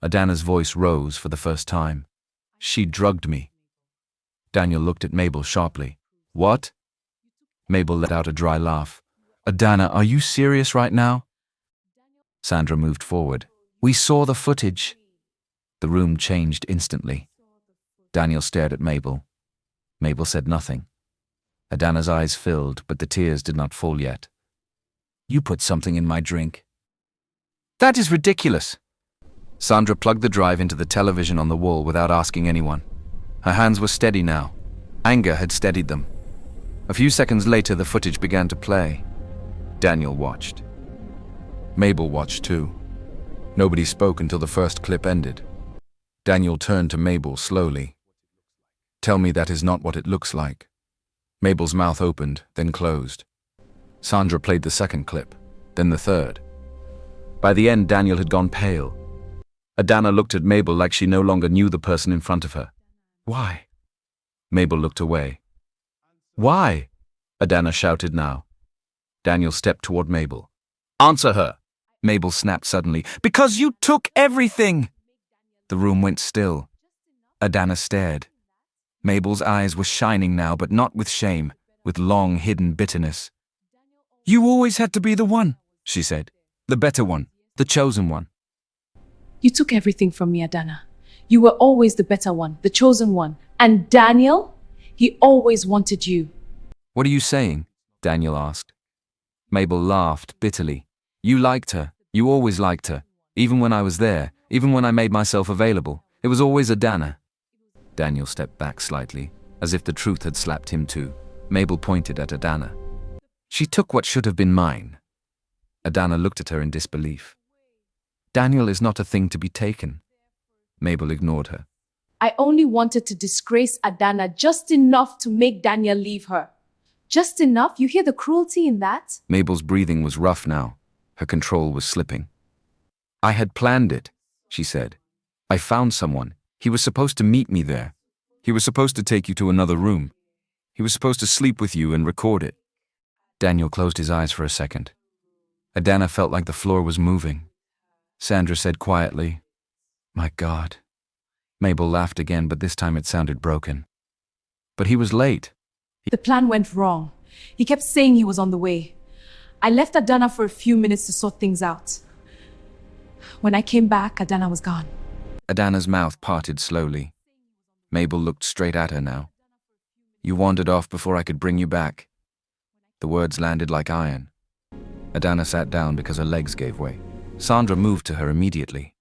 [SPEAKER 1] Adana's voice rose for the first time. "She drugged me." Daniel looked at Mabel sharply. "What?" Mabel let out a dry laugh. "Adana, are you serious right now?" Sandra moved forward. "We saw the footage." The room changed instantly. Daniel stared at Mabel. Mabel said nothing. Adana's eyes filled, but the tears did not fall yet. You put something in my drink. That is ridiculous. Sandra plugged the drive into the television on the wall without asking anyone. Her hands were steady now. Anger had steadied them. A few seconds later, the footage began to play. Daniel watched. Mabel watched too. Nobody spoke until the first clip ended. Daniel turned to Mabel slowly. Tell me that is not what it looks like. Mabel's mouth opened, then closed. Sandra played the second clip, then the third. By the end, Daniel had gone pale. Adana looked at Mabel like she no longer knew the person in front of her. Why? Mabel looked away. Why? Adana shouted now. Daniel stepped toward Mabel. Answer her! Mabel snapped suddenly. Because you took everything! The room went still. Adana stared. Mabel's eyes were shining now, but not with shame, with long hidden bitterness. You always had to be the one, she said. The better one, the chosen one.
[SPEAKER 2] You took everything from me, Adana. You were always the better one, the chosen one. And Daniel? He always wanted you.
[SPEAKER 1] What are you saying? Daniel asked. Mabel laughed bitterly. You liked her. You always liked her. Even when I was there, even when I made myself available. It was always Adana. Daniel stepped back slightly, as if the truth had slapped him too. Mabel pointed at Adana. She took what should have been mine. Adana looked at her in disbelief. Daniel is not a thing to be taken. Mabel ignored her.
[SPEAKER 2] I only wanted to disgrace Adana just enough to make Daniel leave her. Just enough? You hear the cruelty in that?
[SPEAKER 1] Mabel's breathing was rough now. Her control was slipping. I had planned it, she said. I found someone. He was supposed to meet me there. He was supposed to take you to another room. He was supposed to sleep with you and record it. Daniel closed his eyes for a second. Adana felt like the floor was moving. Sandra said quietly, My God. Mabel laughed again, but this time it sounded broken. But he was late.
[SPEAKER 2] The plan went wrong. He kept saying he was on the way. I left Adana for a few minutes to sort things out. When I came back, Adana was gone.
[SPEAKER 1] Adana's mouth parted slowly. Mabel looked straight at her now. You wandered off before I could bring you back. The words landed like iron. Adana sat down because her legs gave way. Sandra moved to her immediately.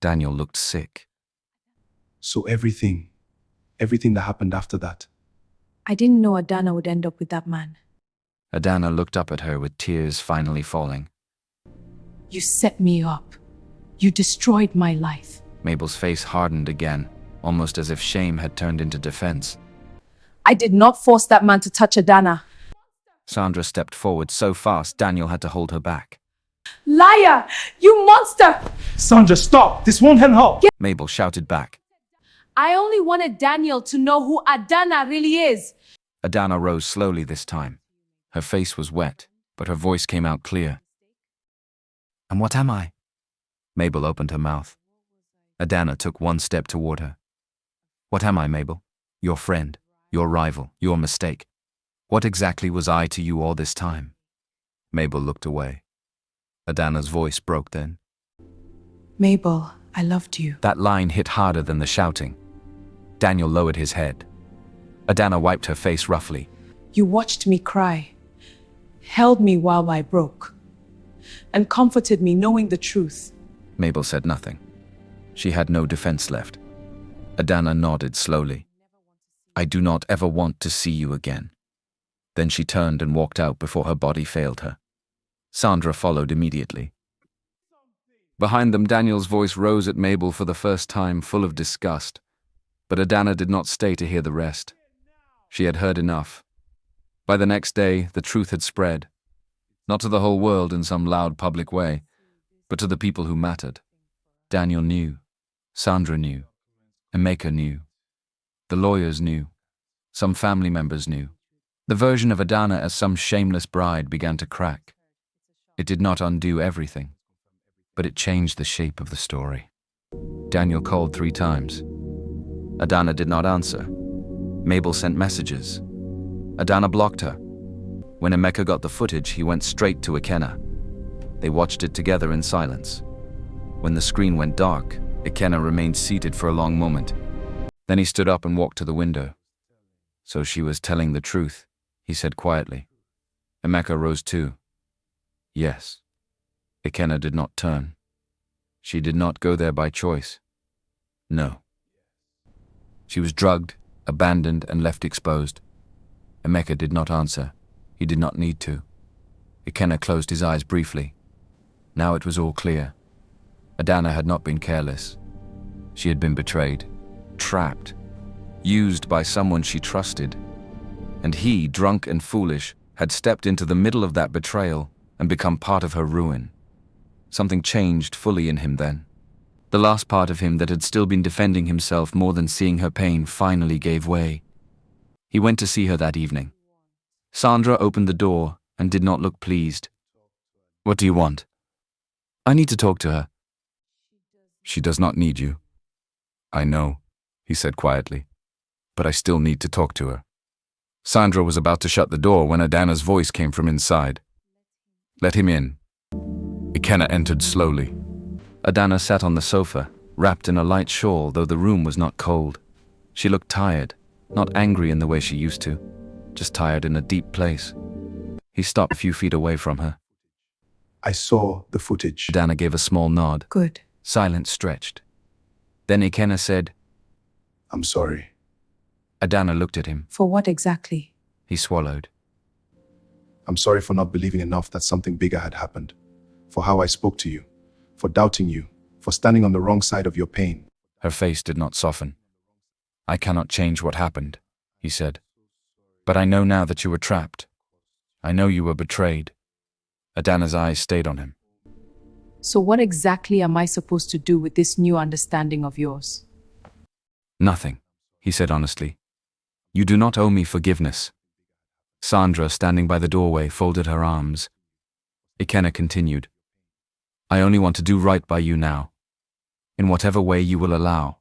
[SPEAKER 1] Daniel looked sick.
[SPEAKER 5] So everything that happened after that.
[SPEAKER 2] I didn't know Adana would end up with that man.
[SPEAKER 1] Adana looked up at her with tears finally falling.
[SPEAKER 2] You set me up. You destroyed my life.
[SPEAKER 1] Mabel's face hardened again, almost as if shame had turned into defense.
[SPEAKER 2] I did not force that man to touch Adana.
[SPEAKER 1] Sandra stepped forward so fast Daniel had to hold her back.
[SPEAKER 2] Liar! You monster!
[SPEAKER 3] Sandra, stop! This won't help!
[SPEAKER 1] Mabel shouted back.
[SPEAKER 2] I only wanted Daniel to know who Adana really is.
[SPEAKER 1] Adana rose slowly this time. Her face was wet, but her voice came out clear. And what am I? Mabel opened her mouth. Adana took one step toward her. What am I, Mabel? Your friend, your rival, your mistake. What exactly was I to you all this time? Mabel looked away. Adana's voice broke then.
[SPEAKER 2] Mabel, I loved you.
[SPEAKER 1] That line hit harder than the shouting. Daniel lowered his head. Adana wiped her face roughly.
[SPEAKER 2] You watched me cry, held me while I broke, and comforted me knowing the truth.
[SPEAKER 1] Mabel said nothing. She had no defense left. Adana nodded slowly. I do not ever want to see you again. Then she turned and walked out before her body failed her. Sandra followed immediately. Behind them, Daniel's voice rose at Mabel for the first time, full of disgust. But Adana did not stay to hear the rest. She had heard enough. By the next day, the truth had spread. Not to the whole world in some loud public way, but to the people who mattered. Daniel knew. Sandra knew. Emeka knew. The lawyers knew. Some family members knew. The version of Adana as some shameless bride began to crack. It did not undo everything, but it changed the shape of the story. Daniel called 3 times. Adana did not answer. Mabel sent messages. Adana blocked her. When Emeka got the footage, he went straight to Ikenna. They watched it together in silence. When the screen went dark, Ikenna remained seated for a long moment. Then he stood up and walked to the window. So she was telling the truth. he said quietly. Ikenna rose too. Yes. Ikenna did not turn. She did not go there by choice. No. She was drugged, abandoned, and left exposed. Ikenna did not answer. He did not need to. Ikenna closed his eyes briefly. Now it was all clear. Ikenna had not been careless. She had been betrayed, trapped, used by someone she trusted. And he, drunk and foolish, had stepped into the middle of that betrayal and become part of her ruin. Something changed fully in him then. The last part of him that had still been defending himself more than seeing her pain finally gave way. He went to see her that evening. Sandra opened the door and did not look pleased. What do you want? I need to talk to her. She does not need you. I know, he said quietly, but I still need to talk to her. Sandra was about to shut the door when Ikenna's voice came from inside. Let him in. Ikenna entered slowly. Ikenna sat on the sofa, wrapped in a light shawl, though the room was not cold. She looked tired, not angry in the way she used to, just tired in a deep place. He stopped a few feet away from her.
[SPEAKER 5] I saw the footage.
[SPEAKER 1] Ikenna gave a small nod.
[SPEAKER 2] Good.
[SPEAKER 1] Silence stretched. Then Ikenna said,
[SPEAKER 5] I'm sorry.
[SPEAKER 1] Ikenna looked at him.
[SPEAKER 2] For what exactly?
[SPEAKER 1] He swallowed.
[SPEAKER 5] I'm sorry for not believing enough that something bigger had happened. For how I spoke to you. For doubting you. For standing on the wrong side of your pain.
[SPEAKER 1] Her face did not soften. I cannot change what happened, he said. But I know now that you were trapped. I know you were betrayed. Ikenna's eyes stayed on him.
[SPEAKER 2] So what exactly am I supposed to do with this new understanding of yours?
[SPEAKER 1] Nothing, he said honestly. You do not owe me forgiveness. Sandra, standing by the doorway, folded her arms. Ikenna continued. I only want to do right by you now. In whatever way you will allow.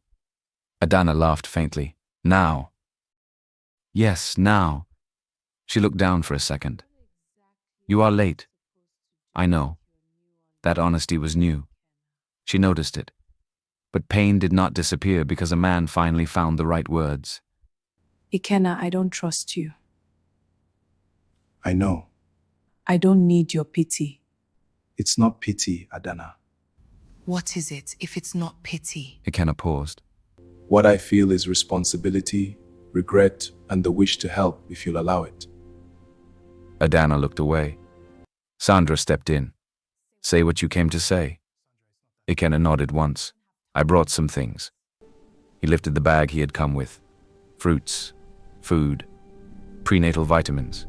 [SPEAKER 1] Ikenna laughed faintly. Now. Yes, now. She looked down for a second. You are late. I know. That honesty was new. She noticed it. But pain did not disappear because a man finally found the right words.
[SPEAKER 2] Ikenna, I don't trust you.
[SPEAKER 5] I know.
[SPEAKER 2] I don't need your pity.
[SPEAKER 5] It's not pity, Ikenna.
[SPEAKER 2] What is it if it's not pity?
[SPEAKER 1] Ikenna paused.
[SPEAKER 5] What I feel is responsibility, regret, and the wish to help if you'll allow it.
[SPEAKER 1] Ikenna looked away. Sandra stepped in. Say what you came to say. Ikenna nodded once. I brought some things. He lifted the bag he had come with. Fruits, food, prenatal vitamins,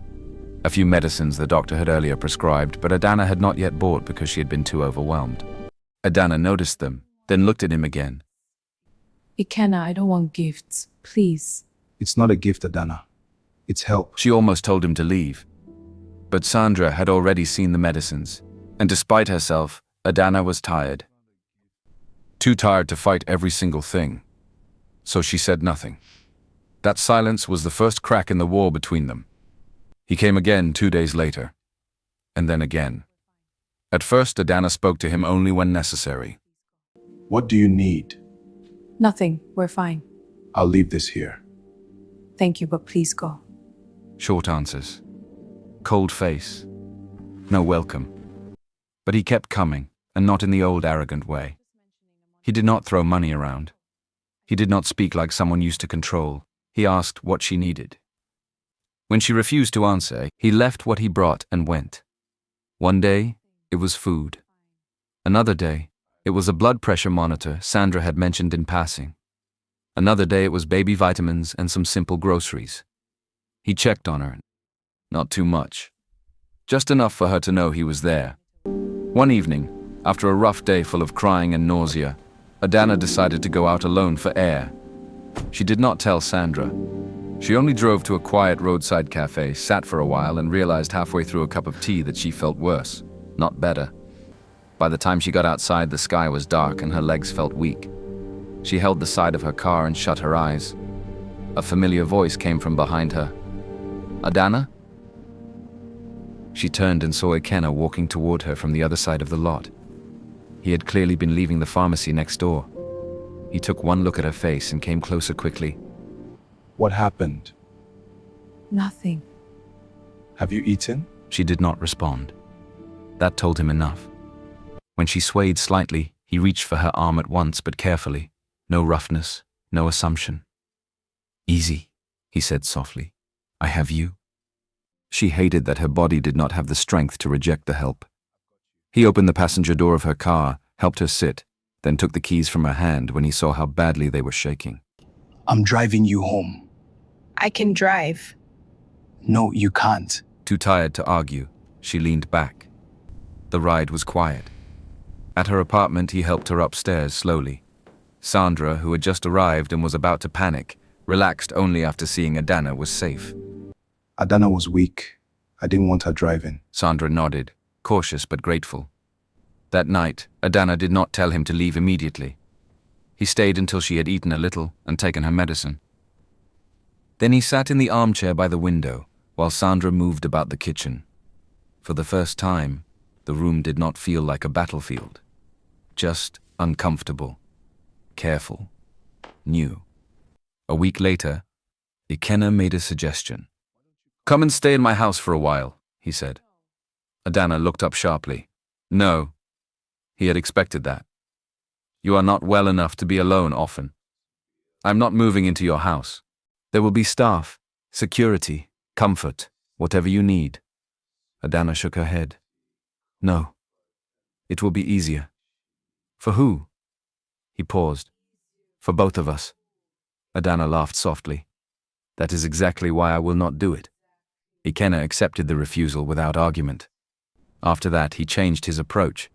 [SPEAKER 1] a few medicines the doctor had earlier prescribed, but Ikenna had not yet bought because she had been too overwhelmed. Ikenna noticed them, then looked at him again.
[SPEAKER 2] Ikenna, I don't want gifts. Please.
[SPEAKER 5] It's not a gift, Ikenna. It's help.
[SPEAKER 1] She almost told him to leave. But Sandra had already seen the medicines, and despite herself, Ikenna was tired. Too tired to fight every single thing. So she said nothing. That silence was the first crack in the wall between them. He came again 2 days later. And then again. At first, Ikenna spoke to him only when necessary.
[SPEAKER 5] What do you need?
[SPEAKER 2] Nothing. We're fine.
[SPEAKER 5] I'll leave this here.
[SPEAKER 2] Thank you, but please go.
[SPEAKER 1] Short answers. Cold face. No welcome. But he kept coming, and not in the old arrogant way. He did not throw money around. He did not speak like someone used to control. He asked what she needed. When she refused to answer, he left what he brought and went. One day, it was food. Another day, it was a blood pressure monitor Sandra had mentioned in passing. Another day, it was baby vitamins and some simple groceries. He checked on her. Not too much. Just enough for her to know he was there. One evening, after a rough day full of crying and nausea, Ikenna decided to go out alone for air. She did not tell Sandra. She only drove to a quiet roadside cafe, sat for a while, and realized halfway through a cup of tea that she felt worse, not better. By the time she got outside, the sky was dark and her legs felt weak. She held the side of her car and shut her eyes. A familiar voice came from behind her. Ikenna? She turned and saw Ikenna walking toward her from the other side of the lot. He had clearly been leaving the pharmacy next door. He took one look at her face and came closer quickly.
[SPEAKER 5] What happened?
[SPEAKER 2] Nothing.
[SPEAKER 5] Have you eaten?
[SPEAKER 1] She did not respond. That told him enough. When she swayed slightly, he reached for her arm at once but carefully. No roughness, no assumption. "Easy," he said softly. "I have you." She hated that her body did not have the strength to reject the help. He opened the passenger door of her car, helped her sit, then took the keys from her hand when he saw how badly they were shaking.
[SPEAKER 6] I'm driving you home.
[SPEAKER 7] I can drive.
[SPEAKER 6] No, you can't.
[SPEAKER 1] Too tired to argue, she leaned back. The ride was quiet. At her apartment, he helped her upstairs slowly. Sandra, who had just arrived and was about to panic, relaxed only after seeing Ikenna was safe.
[SPEAKER 5] Adana was weak. I didn't want her driving.
[SPEAKER 1] Sandra nodded, cautious but grateful. That night, Ikenna did not tell him to leave immediately. He stayed until she had eaten a little and taken her medicine. Then he sat in the armchair by the window while Sandra moved about the kitchen. For the first time, the room did not feel like a battlefield. Just uncomfortable, careful, new. A week later, Ikenna made a suggestion. "Come and stay in my house for a while," he said. Ikenna looked up sharply. No. He had expected that. "You are not well enough to be alone often. I'm not moving into your house. There will be staff, security, comfort, whatever you need." Ikenna shook her head. "No. It will be easier." "For who?" He paused. "For both of us." Ikenna laughed softly. "That is exactly why I will not do it." Ikenna accepted the refusal without argument. After that, he changed his approach.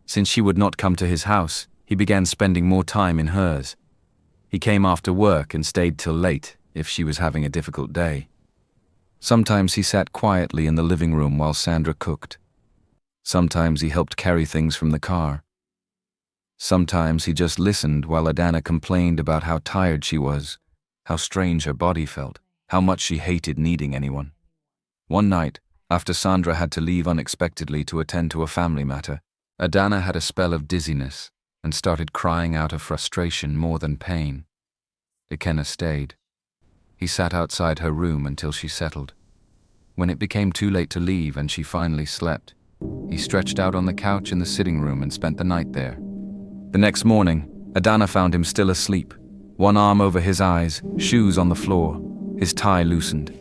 [SPEAKER 1] Since she would not come to his house, he began spending more time in hers. He came after work and stayed till late if she was having a difficult day. Sometimes he sat quietly in the living room while Sandra cooked. Sometimes he helped carry things from the car. Sometimes he just listened while Ikenna complained about how tired she was, how strange her body felt, how much she hated needing anyone. One night, after Sandra had to leave unexpectedly to attend to a family matter, Ikenna had a spell of dizziness and started crying out of frustration more than pain. Ikenna stayed. He sat outside her room until she settled. When it became too late to leave and she finally slept, he stretched out on the couch in the sitting room and spent the night there. The next morning, Ikenna found him still asleep, one arm over his eyes, shoes on the floor, his tie loosened.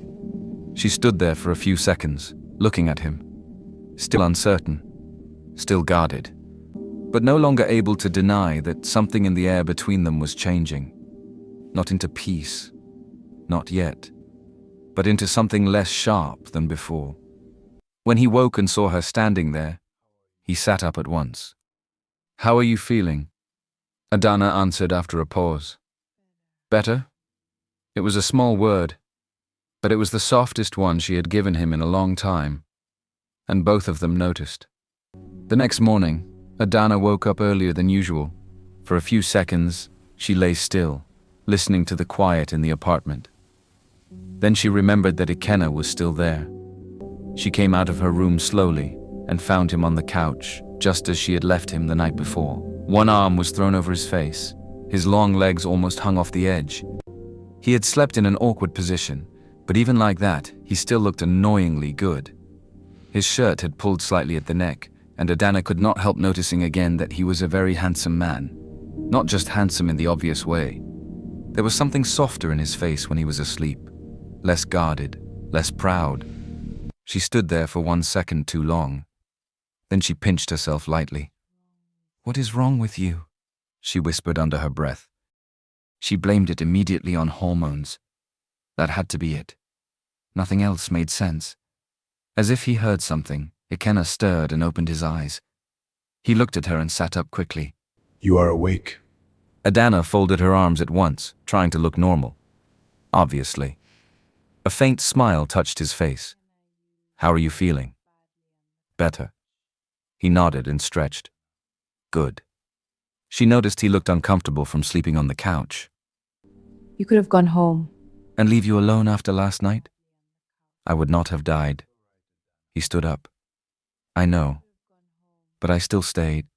[SPEAKER 1] She stood there for a few seconds, looking at him, still uncertain, still guarded, but no longer able to deny that something in the air between them was changing. Not into peace, not yet, but into something less sharp than before. When he woke and saw her standing there, he sat up at once. "How are you feeling?" Ikenna answered after a pause. "Better?" It was a small word, but it was the softest one she had given him in a long time, and both of them noticed. The next morning, Ikenna woke up earlier than usual. For a few seconds, she lay still, listening to the quiet in the apartment. Then she remembered that Ikenna was still there. She came out of her room slowly and found him on the couch, just as she had left him the night before. One arm was thrown over his face. His long legs almost hung off the edge. He had slept in an awkward position, but even like that, he still looked annoyingly good. His shirt had pulled slightly at the neck, and Ikenna could not help noticing again that he was a very handsome man. Not just handsome in the obvious way. There was something softer in his face when he was asleep, less guarded, less proud. She stood there for 1 second too long. Then she pinched herself lightly. "What is wrong with you?" she whispered under her breath. She blamed it immediately on hormones. That had to be it. Nothing else made sense. As if he heard something, Ikenna stirred and opened his eyes. He looked at her and sat up quickly.
[SPEAKER 5] You are awake.
[SPEAKER 1] Ikenna folded her arms at once, trying to look normal. Obviously. A faint smile touched his face. "How are you feeling?" "Better." He nodded and stretched. "Good." She noticed he looked uncomfortable from sleeping on the couch.
[SPEAKER 2] You could have gone home.
[SPEAKER 1] "And leave you alone after last night?" "I would not have died." He stood up. "I know. But I still stayed."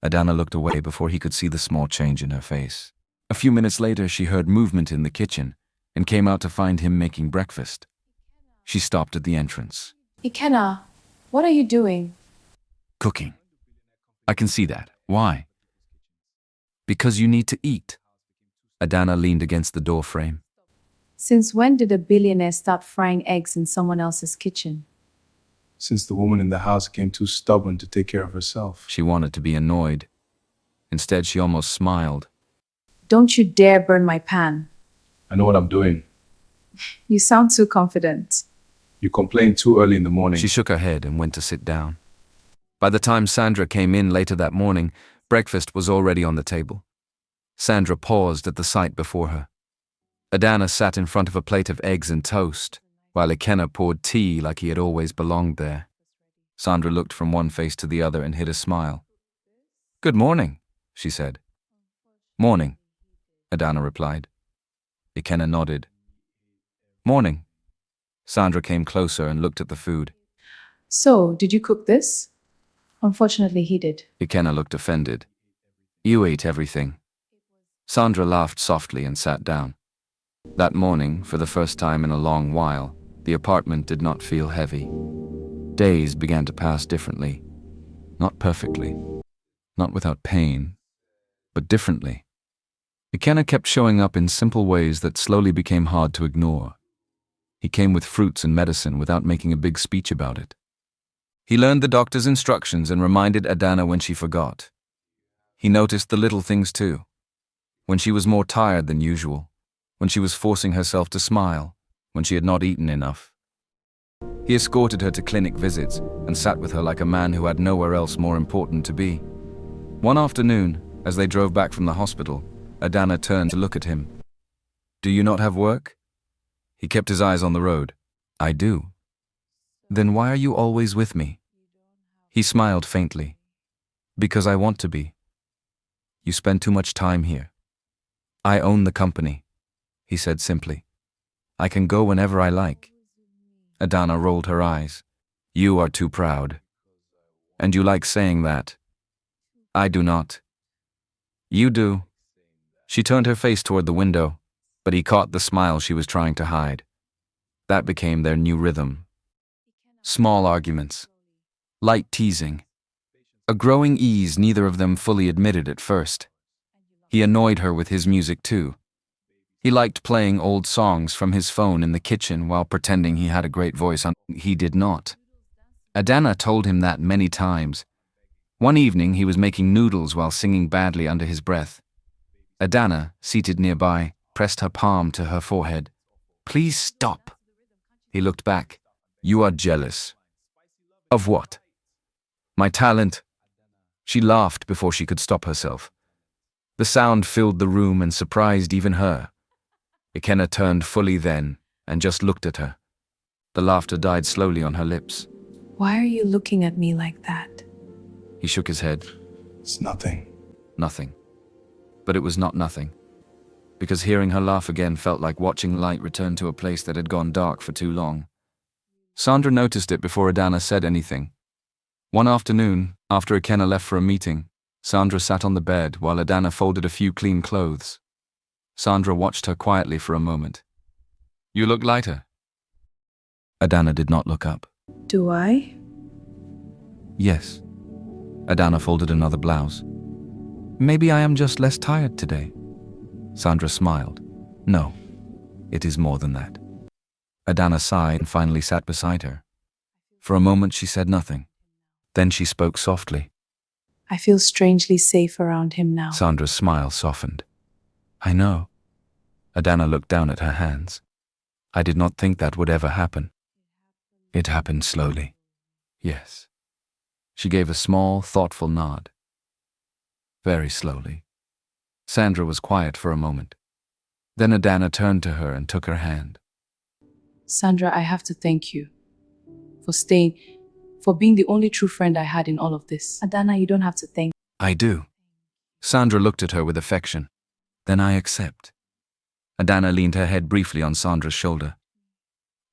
[SPEAKER 1] Ikenna looked away before he could see the small change in her face. A few minutes later, she heard movement in the kitchen and came out to find him making breakfast. She stopped at the entrance.
[SPEAKER 2] Ikenna, what are you doing?
[SPEAKER 1] Cooking. I can see that. Why? Because you need to eat. Adana leaned against the door frame.
[SPEAKER 2] Since when did a billionaire start frying eggs in someone else's kitchen?
[SPEAKER 5] Since the woman in the house became too stubborn to take care of herself.
[SPEAKER 1] She wanted to be annoyed. Instead, she almost smiled.
[SPEAKER 2] Don't you dare burn my pan.
[SPEAKER 5] I know what I'm doing.
[SPEAKER 2] You sound too confident.
[SPEAKER 5] You complained too early in the morning.
[SPEAKER 1] She shook her head and went to sit down. By the time Sandra came in later that morning, breakfast was already on the table. Sandra paused at the sight before her. Adana sat in front of a plate of eggs and toast, while Ikenna poured tea like he had always belonged there. Sandra looked from one face to the other and hid a smile. "Good morning," she said. "Morning," Adana replied. Ikenna nodded. "Morning." Sandra came closer and looked at the food.
[SPEAKER 2] So, did you cook this? Unfortunately, he did.
[SPEAKER 1] Ikenna looked offended. "You ate everything." Sandra laughed softly and sat down. That morning, for the first time in a long while, the apartment did not feel heavy. Days began to pass differently. Not perfectly. Not without pain. But differently. Ikenna kept showing up in simple ways that slowly became hard to ignore. He came with fruits and medicine without making a big speech about it. He learned the doctor's instructions and reminded Adana when she forgot. He noticed the little things too. When she was more tired than usual, when she was forcing herself to smile, when she had not eaten enough. He escorted her to clinic visits and sat with her like a man who had nowhere else more important to be. One afternoon, as they drove back from the hospital, Adana turned to look at him. "Do you not have work?" He kept his eyes on the road. "I do." "Then why are you always with me?" He smiled faintly. "Because I want to be. You spend too much time here." "I own the company," he said simply. "I can go whenever I like." Adana rolled her eyes. "You are too proud. And you like saying that. I do not." "You do." She turned her face toward the window, but he caught the smile she was trying to hide. That became their new rhythm. Small arguments. Light teasing. A growing ease neither of them fully admitted at first. He annoyed her with his music too. He liked playing old songs from his phone in the kitchen while pretending he had a great voice on. He did not. Adana told him that many times. One evening he was making noodles while singing badly under his breath. Adana, seated nearby, pressed her palm to her forehead. "Please stop." He looked back. "You are jealous." "Of what?" "My talent." She laughed before she could stop herself. The sound filled the room and surprised even her. Ikenna turned fully then and just looked at her. The laughter died slowly on her lips.
[SPEAKER 2] Why are you looking at me like that?
[SPEAKER 1] He shook his head.
[SPEAKER 5] It's nothing.
[SPEAKER 1] Nothing. But it was not nothing. Because hearing her laugh again felt like watching light return to a place that had gone dark for too long. Sandra noticed it before Adana said anything. One afternoon, after Ikenna left for a meeting, Sandra sat on the bed while Adana folded a few clean clothes. Sandra watched her quietly for a moment. "You look lighter." Adana did not look up.
[SPEAKER 2] Do I?
[SPEAKER 1] "Yes." Adana folded another blouse. "Maybe I am just less tired today." Sandra smiled. "No, it is more than that." Adana sighed and finally sat beside her. For a moment she said nothing. Then she spoke softly.
[SPEAKER 2] I feel strangely safe around him now.
[SPEAKER 1] Sandra's smile softened. "I know." Adana looked down at her hands. "I did not think that would ever happen." "It happened slowly." "Yes." She gave a small, thoughtful nod. "Very slowly." Sandra was quiet for a moment. Then Adana turned to her and took her hand.
[SPEAKER 2] Sandra, I have to thank you for staying, for being the only true friend I had in all of this. Adana, you don't have to thank.
[SPEAKER 1] "I do." Sandra looked at her with affection. "Then I accept." Adana leaned her head briefly on Sandra's shoulder.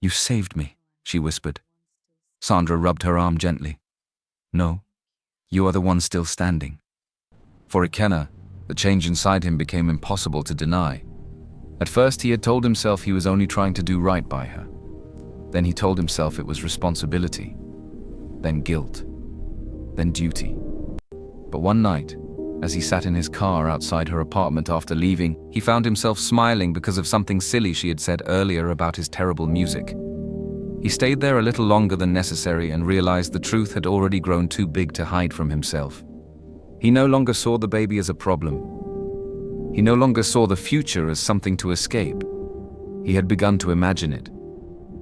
[SPEAKER 1] "You saved me," she whispered. Sandra rubbed her arm gently. "No, you are the one still standing." For Ikenna, the change inside him became impossible to deny. At first he had told himself he was only trying to do right by her. Then he told himself it was responsibility, then guilt, then duty. But one night, as he sat in his car outside her apartment after leaving, he found himself smiling because of something silly she had said earlier about his terrible music. He stayed there a little longer than necessary and realized the truth had already grown too big to hide from himself. He no longer saw the baby as a problem. He no longer saw the future as something to escape. He had begun to imagine it.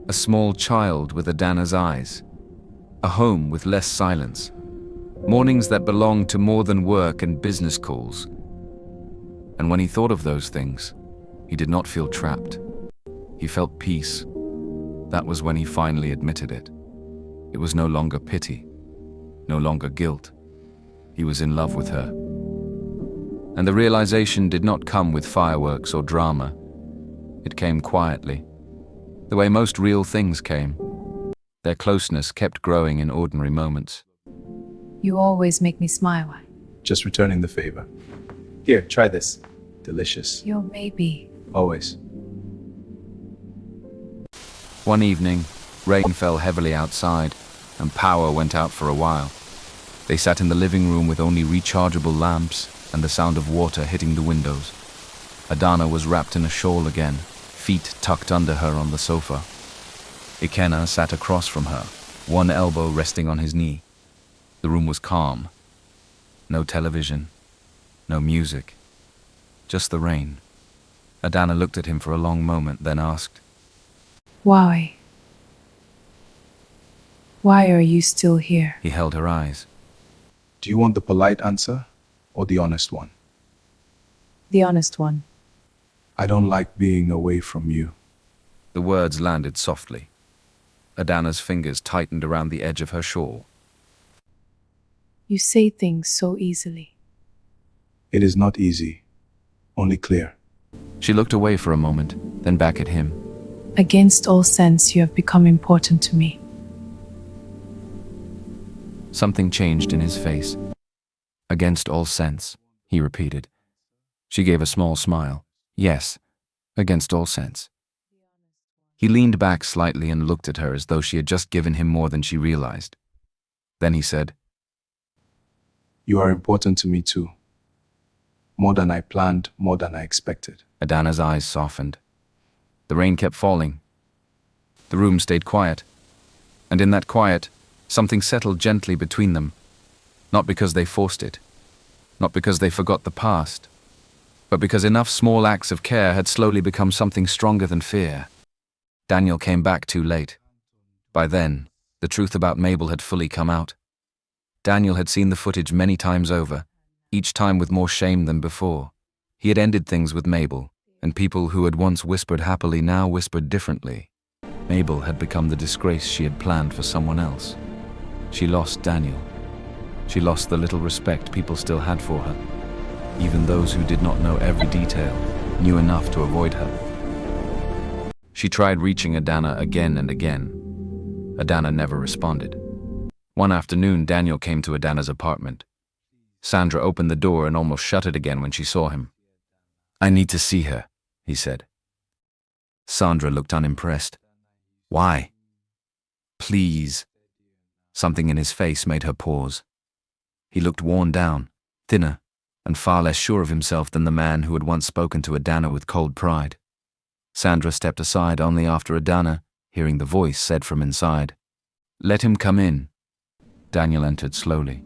[SPEAKER 1] A small child with Ikenna's eyes. A home with less silence. Mornings that belonged to more than work and business calls. And when he thought of those things, he did not feel trapped. He felt peace. That was when he finally admitted it. It was no longer pity, no longer guilt. He was in love with her. And the realization did not come with fireworks or drama. It came quietly, the way most real things came. Their closeness kept growing in ordinary moments.
[SPEAKER 2] You always make me smile.
[SPEAKER 3] Just returning the favor. Here, try this. Delicious.
[SPEAKER 2] Your baby.
[SPEAKER 3] Always.
[SPEAKER 1] One evening, rain fell heavily outside, and power went out for a while. They sat in the living room with only rechargeable lamps and the sound of water hitting the windows. Ikenna was wrapped in a shawl again, feet tucked under her on the sofa. Ikenna sat across from her, one elbow resting on his knee. The room was calm. No television, no music, just the rain. Ikenna looked at him for a long moment, then asked,
[SPEAKER 2] Why? Why are you still here?
[SPEAKER 1] He held her eyes.
[SPEAKER 3] Do you want the polite answer or the honest one?
[SPEAKER 2] The honest one.
[SPEAKER 3] I don't like being away from you.
[SPEAKER 1] The words landed softly. Ikenna's fingers tightened around the edge of her shawl.
[SPEAKER 2] You say things so easily.
[SPEAKER 3] It is not easy, only clear.
[SPEAKER 1] She looked away for a moment, then back at him.
[SPEAKER 2] Against all sense, you have become important to me.
[SPEAKER 1] Something changed in his face. Against all sense, he repeated. She gave a small smile. Yes, against all sense. He leaned back slightly and looked at her as though she had just given him more than she realized. Then he said,
[SPEAKER 3] You are important to me too. More than I planned, more than I expected.
[SPEAKER 1] Ikenna's eyes softened. The rain kept falling. The room stayed quiet. And in that quiet, something settled gently between them. Not because they forced it. Not because they forgot the past. But because enough small acts of care had slowly become something stronger than fear. Daniel came back too late. By then, the truth about Mabel had fully come out. Daniel had seen the footage many times over, each time with more shame than before. He had ended things with Mabel, and people who had once whispered happily now whispered differently. Mabel had become the disgrace she had planned for someone else. She lost Daniel. She lost the little respect people still had for her. Even those who did not know every detail knew enough to avoid her. She tried reaching Ikenna again and again. Ikenna never responded. One afternoon, Daniel came to Ikenna's apartment. Sandra opened the door and almost shut it again when she saw him. I need to see her, he said. Sandra looked unimpressed. Why? Please. Something in his face made her pause. He looked worn down, thinner, and far less sure of himself than the man who had once spoken to Ikenna with cold pride. Sandra stepped aside only after Ikenna, hearing the voice, said from inside, Let him come in. Daniel entered slowly.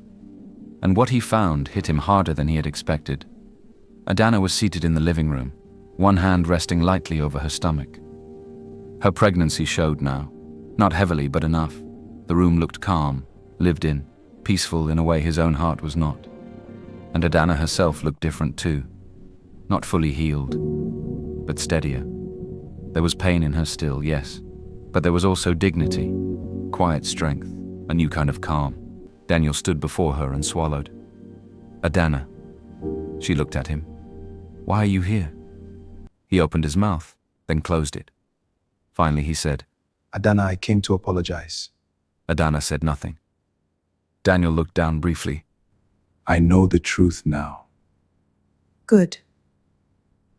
[SPEAKER 1] And what he found hit him harder than he had expected. Ikenna was seated in the living room, one hand resting lightly over her stomach. Her pregnancy showed now, not heavily but enough. The room looked calm, lived in, peaceful in a way his own heart was not. And Ikenna herself looked different too. Not fully healed, but steadier. There was pain in her still, yes, but there was also dignity, quiet strength, a new kind of calm. Daniel stood before her and swallowed. Ikenna. She looked at him. Why are you here? He opened his mouth, then closed it. Finally he said,
[SPEAKER 3] Ikenna, I came to apologize.
[SPEAKER 1] Ikenna said nothing. Daniel looked down briefly.
[SPEAKER 3] I know the truth now.
[SPEAKER 2] Good.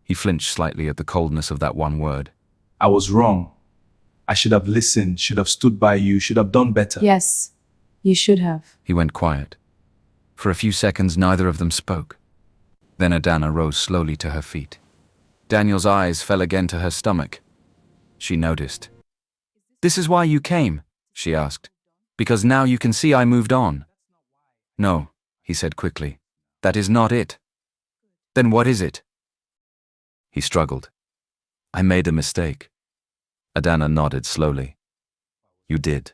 [SPEAKER 1] He flinched slightly at the coldness of that one word.
[SPEAKER 3] I was wrong. I should have listened, should have stood by you, should have done better.
[SPEAKER 2] Yes, you should have.
[SPEAKER 1] He went quiet. For a few seconds, neither of them spoke. Then Adana rose slowly to her feet. Daniel's eyes fell again to her stomach. She noticed. "This is why you came?" she asked. "Because now you can see I moved on." "No," he said quickly. "That is not it." "Then what is it?" He struggled. "I made a mistake." Adana nodded slowly. "You did."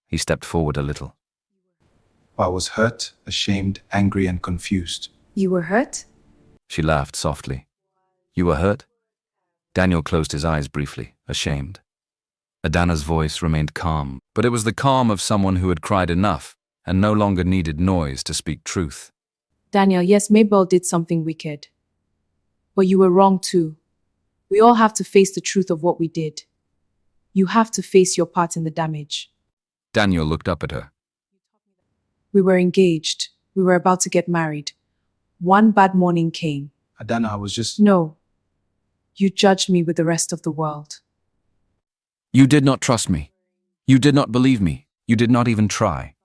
[SPEAKER 1] He stepped forward a little.
[SPEAKER 3] I was hurt, ashamed, angry, and confused.
[SPEAKER 2] You were hurt?
[SPEAKER 1] She laughed softly. "You were hurt?" Daniel closed his eyes briefly, ashamed. Adana's voice remained calm, but it was the calm of someone who had cried enough and no longer needed noise to speak truth.
[SPEAKER 2] Daniel, yes, Mabel did something wicked. But you were wrong too. We all have to face the truth of what we did. You have to face your part in the damage.
[SPEAKER 1] Daniel looked up at her.
[SPEAKER 2] We were engaged. We were about to get married. One bad morning came.
[SPEAKER 3] Adana, I was just...
[SPEAKER 2] No. You judged me with the rest of the world.
[SPEAKER 1] You did not trust me. You did not believe me. You did not even try.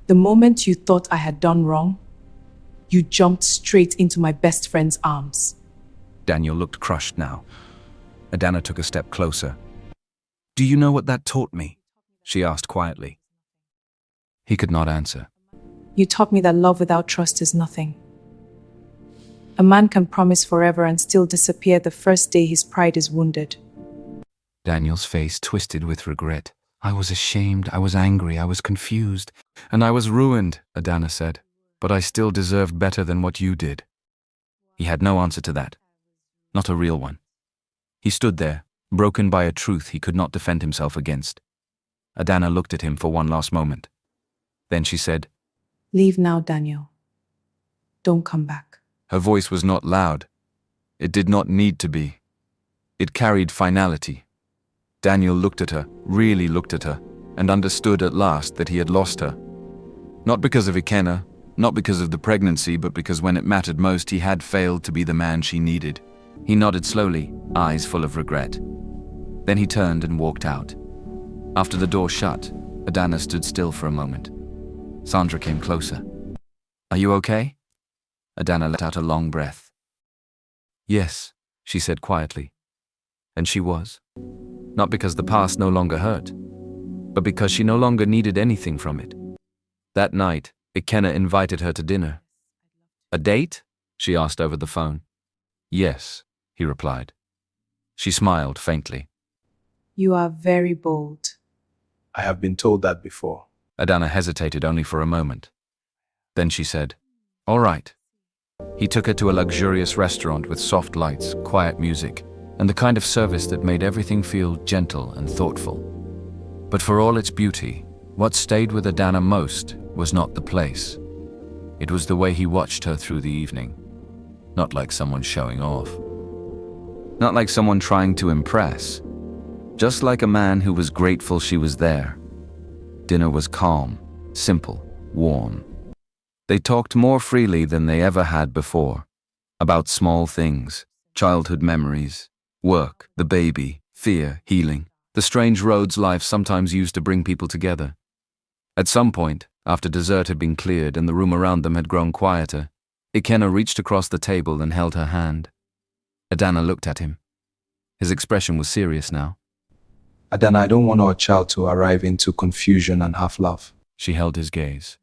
[SPEAKER 2] The moment you thought I had done wrong, you jumped straight into my best friend's arms.
[SPEAKER 1] Daniel looked crushed now. Adana took a step closer. "Do you know what that taught me?" she asked quietly. He could not answer.
[SPEAKER 2] You taught me that love without trust is nothing. A man can promise forever and still disappear the first day his pride is wounded.
[SPEAKER 1] Daniel's face twisted with regret. "I was ashamed, I was angry, I was confused, and I was ruined," Adana said. "But I still deserved better than what you did." He had no answer to that. Not a real one. He stood there, broken by a truth he could not defend himself against. Adana looked at him for one last moment. Then she said,
[SPEAKER 2] Leave now, Daniel. Don't come back.
[SPEAKER 1] Her voice was not loud. It did not need to be. It carried finality. Daniel looked at her, really looked at her, and understood at last that he had lost her. Not because of Ikenna, not because of the pregnancy, but because when it mattered most, he had failed to be the man she needed. He nodded slowly, eyes full of regret. Then he turned and walked out. After the door shut, Adana stood still for a moment. Sandra came closer. "Are you okay?" Adana let out a long breath. "Yes," she said quietly. And she was. Not because the past no longer hurt, but because she no longer needed anything from it. That night, Ikenna invited her to dinner. "A date?" she asked over the phone. "Yes," he replied. She smiled faintly.
[SPEAKER 2] You are very bold.
[SPEAKER 3] I have been told that before.
[SPEAKER 1] Adana hesitated only for a moment. Then she said, "All right." He took her to a luxurious restaurant with soft lights, quiet music, and the kind of service that made everything feel gentle and thoughtful. But for all its beauty, what stayed with Adana most was not the place. It was the way he watched her through the evening. Not like someone showing off. Not like someone trying to impress. Just like a man who was grateful she was there. Dinner was calm, simple, warm. They talked more freely than they ever had before. About small things, childhood memories, work, the baby, fear, healing, the strange roads life sometimes used to bring people together. At some point, after dessert had been cleared and the room around them had grown quieter, Ikenna reached across the table and held her hand. Adana looked at him. His expression was serious now.
[SPEAKER 3] Adana, I don't want our child to arrive into confusion and half-love.
[SPEAKER 1] She held his gaze.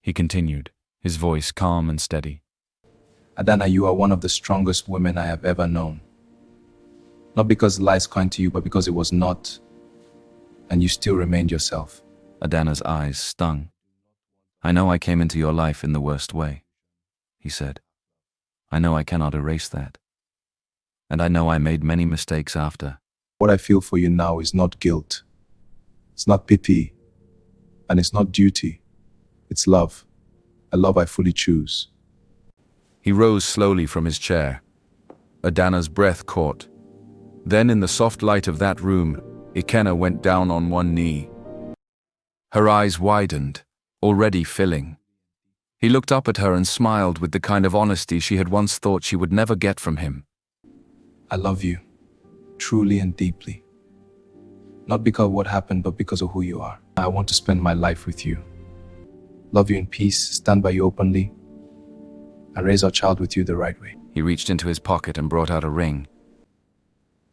[SPEAKER 1] He continued, his voice calm and steady.
[SPEAKER 3] Adana, you are one of the strongest women I have ever known. Not because lies kind to you, but because it was not, and you still remained yourself.
[SPEAKER 1] Adana's eyes stung. "I know I came into your life in the worst way," he said. "I know I cannot erase that. And I know I made many mistakes after."
[SPEAKER 3] What I feel for you now is not guilt. It's not pity. And it's not duty. It's love. A love I fully choose.
[SPEAKER 1] He rose slowly from his chair. Adana's breath caught. Then in the soft light of that room, Ikenna went down on one knee. Her eyes widened, already filling. He looked up at her and smiled with the kind of honesty she had once thought she would never get from him.
[SPEAKER 3] I love you. Truly and deeply. Not because of what happened, but because of who you are. I want to spend my life with you. Love you in peace, stand by you openly, and raise our child with you the right way.
[SPEAKER 1] He reached into his pocket and brought out a ring.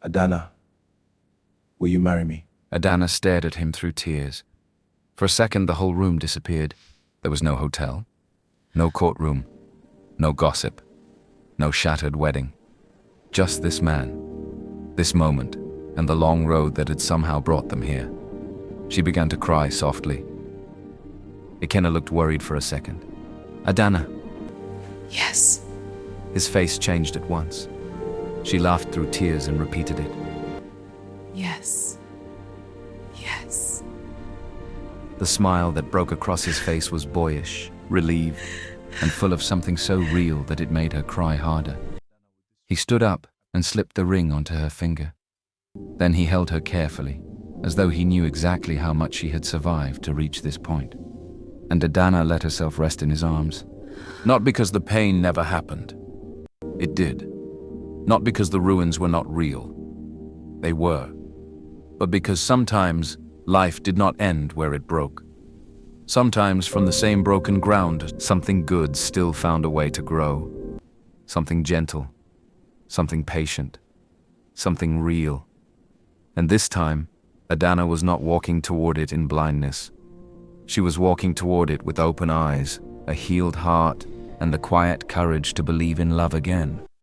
[SPEAKER 3] Adana, will you marry me?
[SPEAKER 1] Adana stared at him through tears. For a second, the whole room disappeared. There was no hotel, no courtroom, no gossip, no shattered wedding. Just this man, this moment, and the long road that had somehow brought them here. She began to cry softly. Ikenna looked worried for a second. Adana.
[SPEAKER 2] Yes.
[SPEAKER 1] His face changed at once. She laughed through tears and repeated it.
[SPEAKER 2] Yes. Yes.
[SPEAKER 1] The smile that broke across his face was boyish, relieved, and full of something so real that it made her cry harder. He stood up and slipped the ring onto her finger. Then he held her carefully, as though he knew exactly how much she had survived to reach this point. And Adana let herself rest in his arms. Not because the pain never happened. It did. Not because the ruins were not real. They were. But because sometimes life did not end where it broke. Sometimes from the same broken ground, something good still found a way to grow. Something gentle. Something patient. Something real. And this time, Adana was not walking toward it in blindness. She was walking toward it with open eyes, a healed heart, and the quiet courage to believe in love again.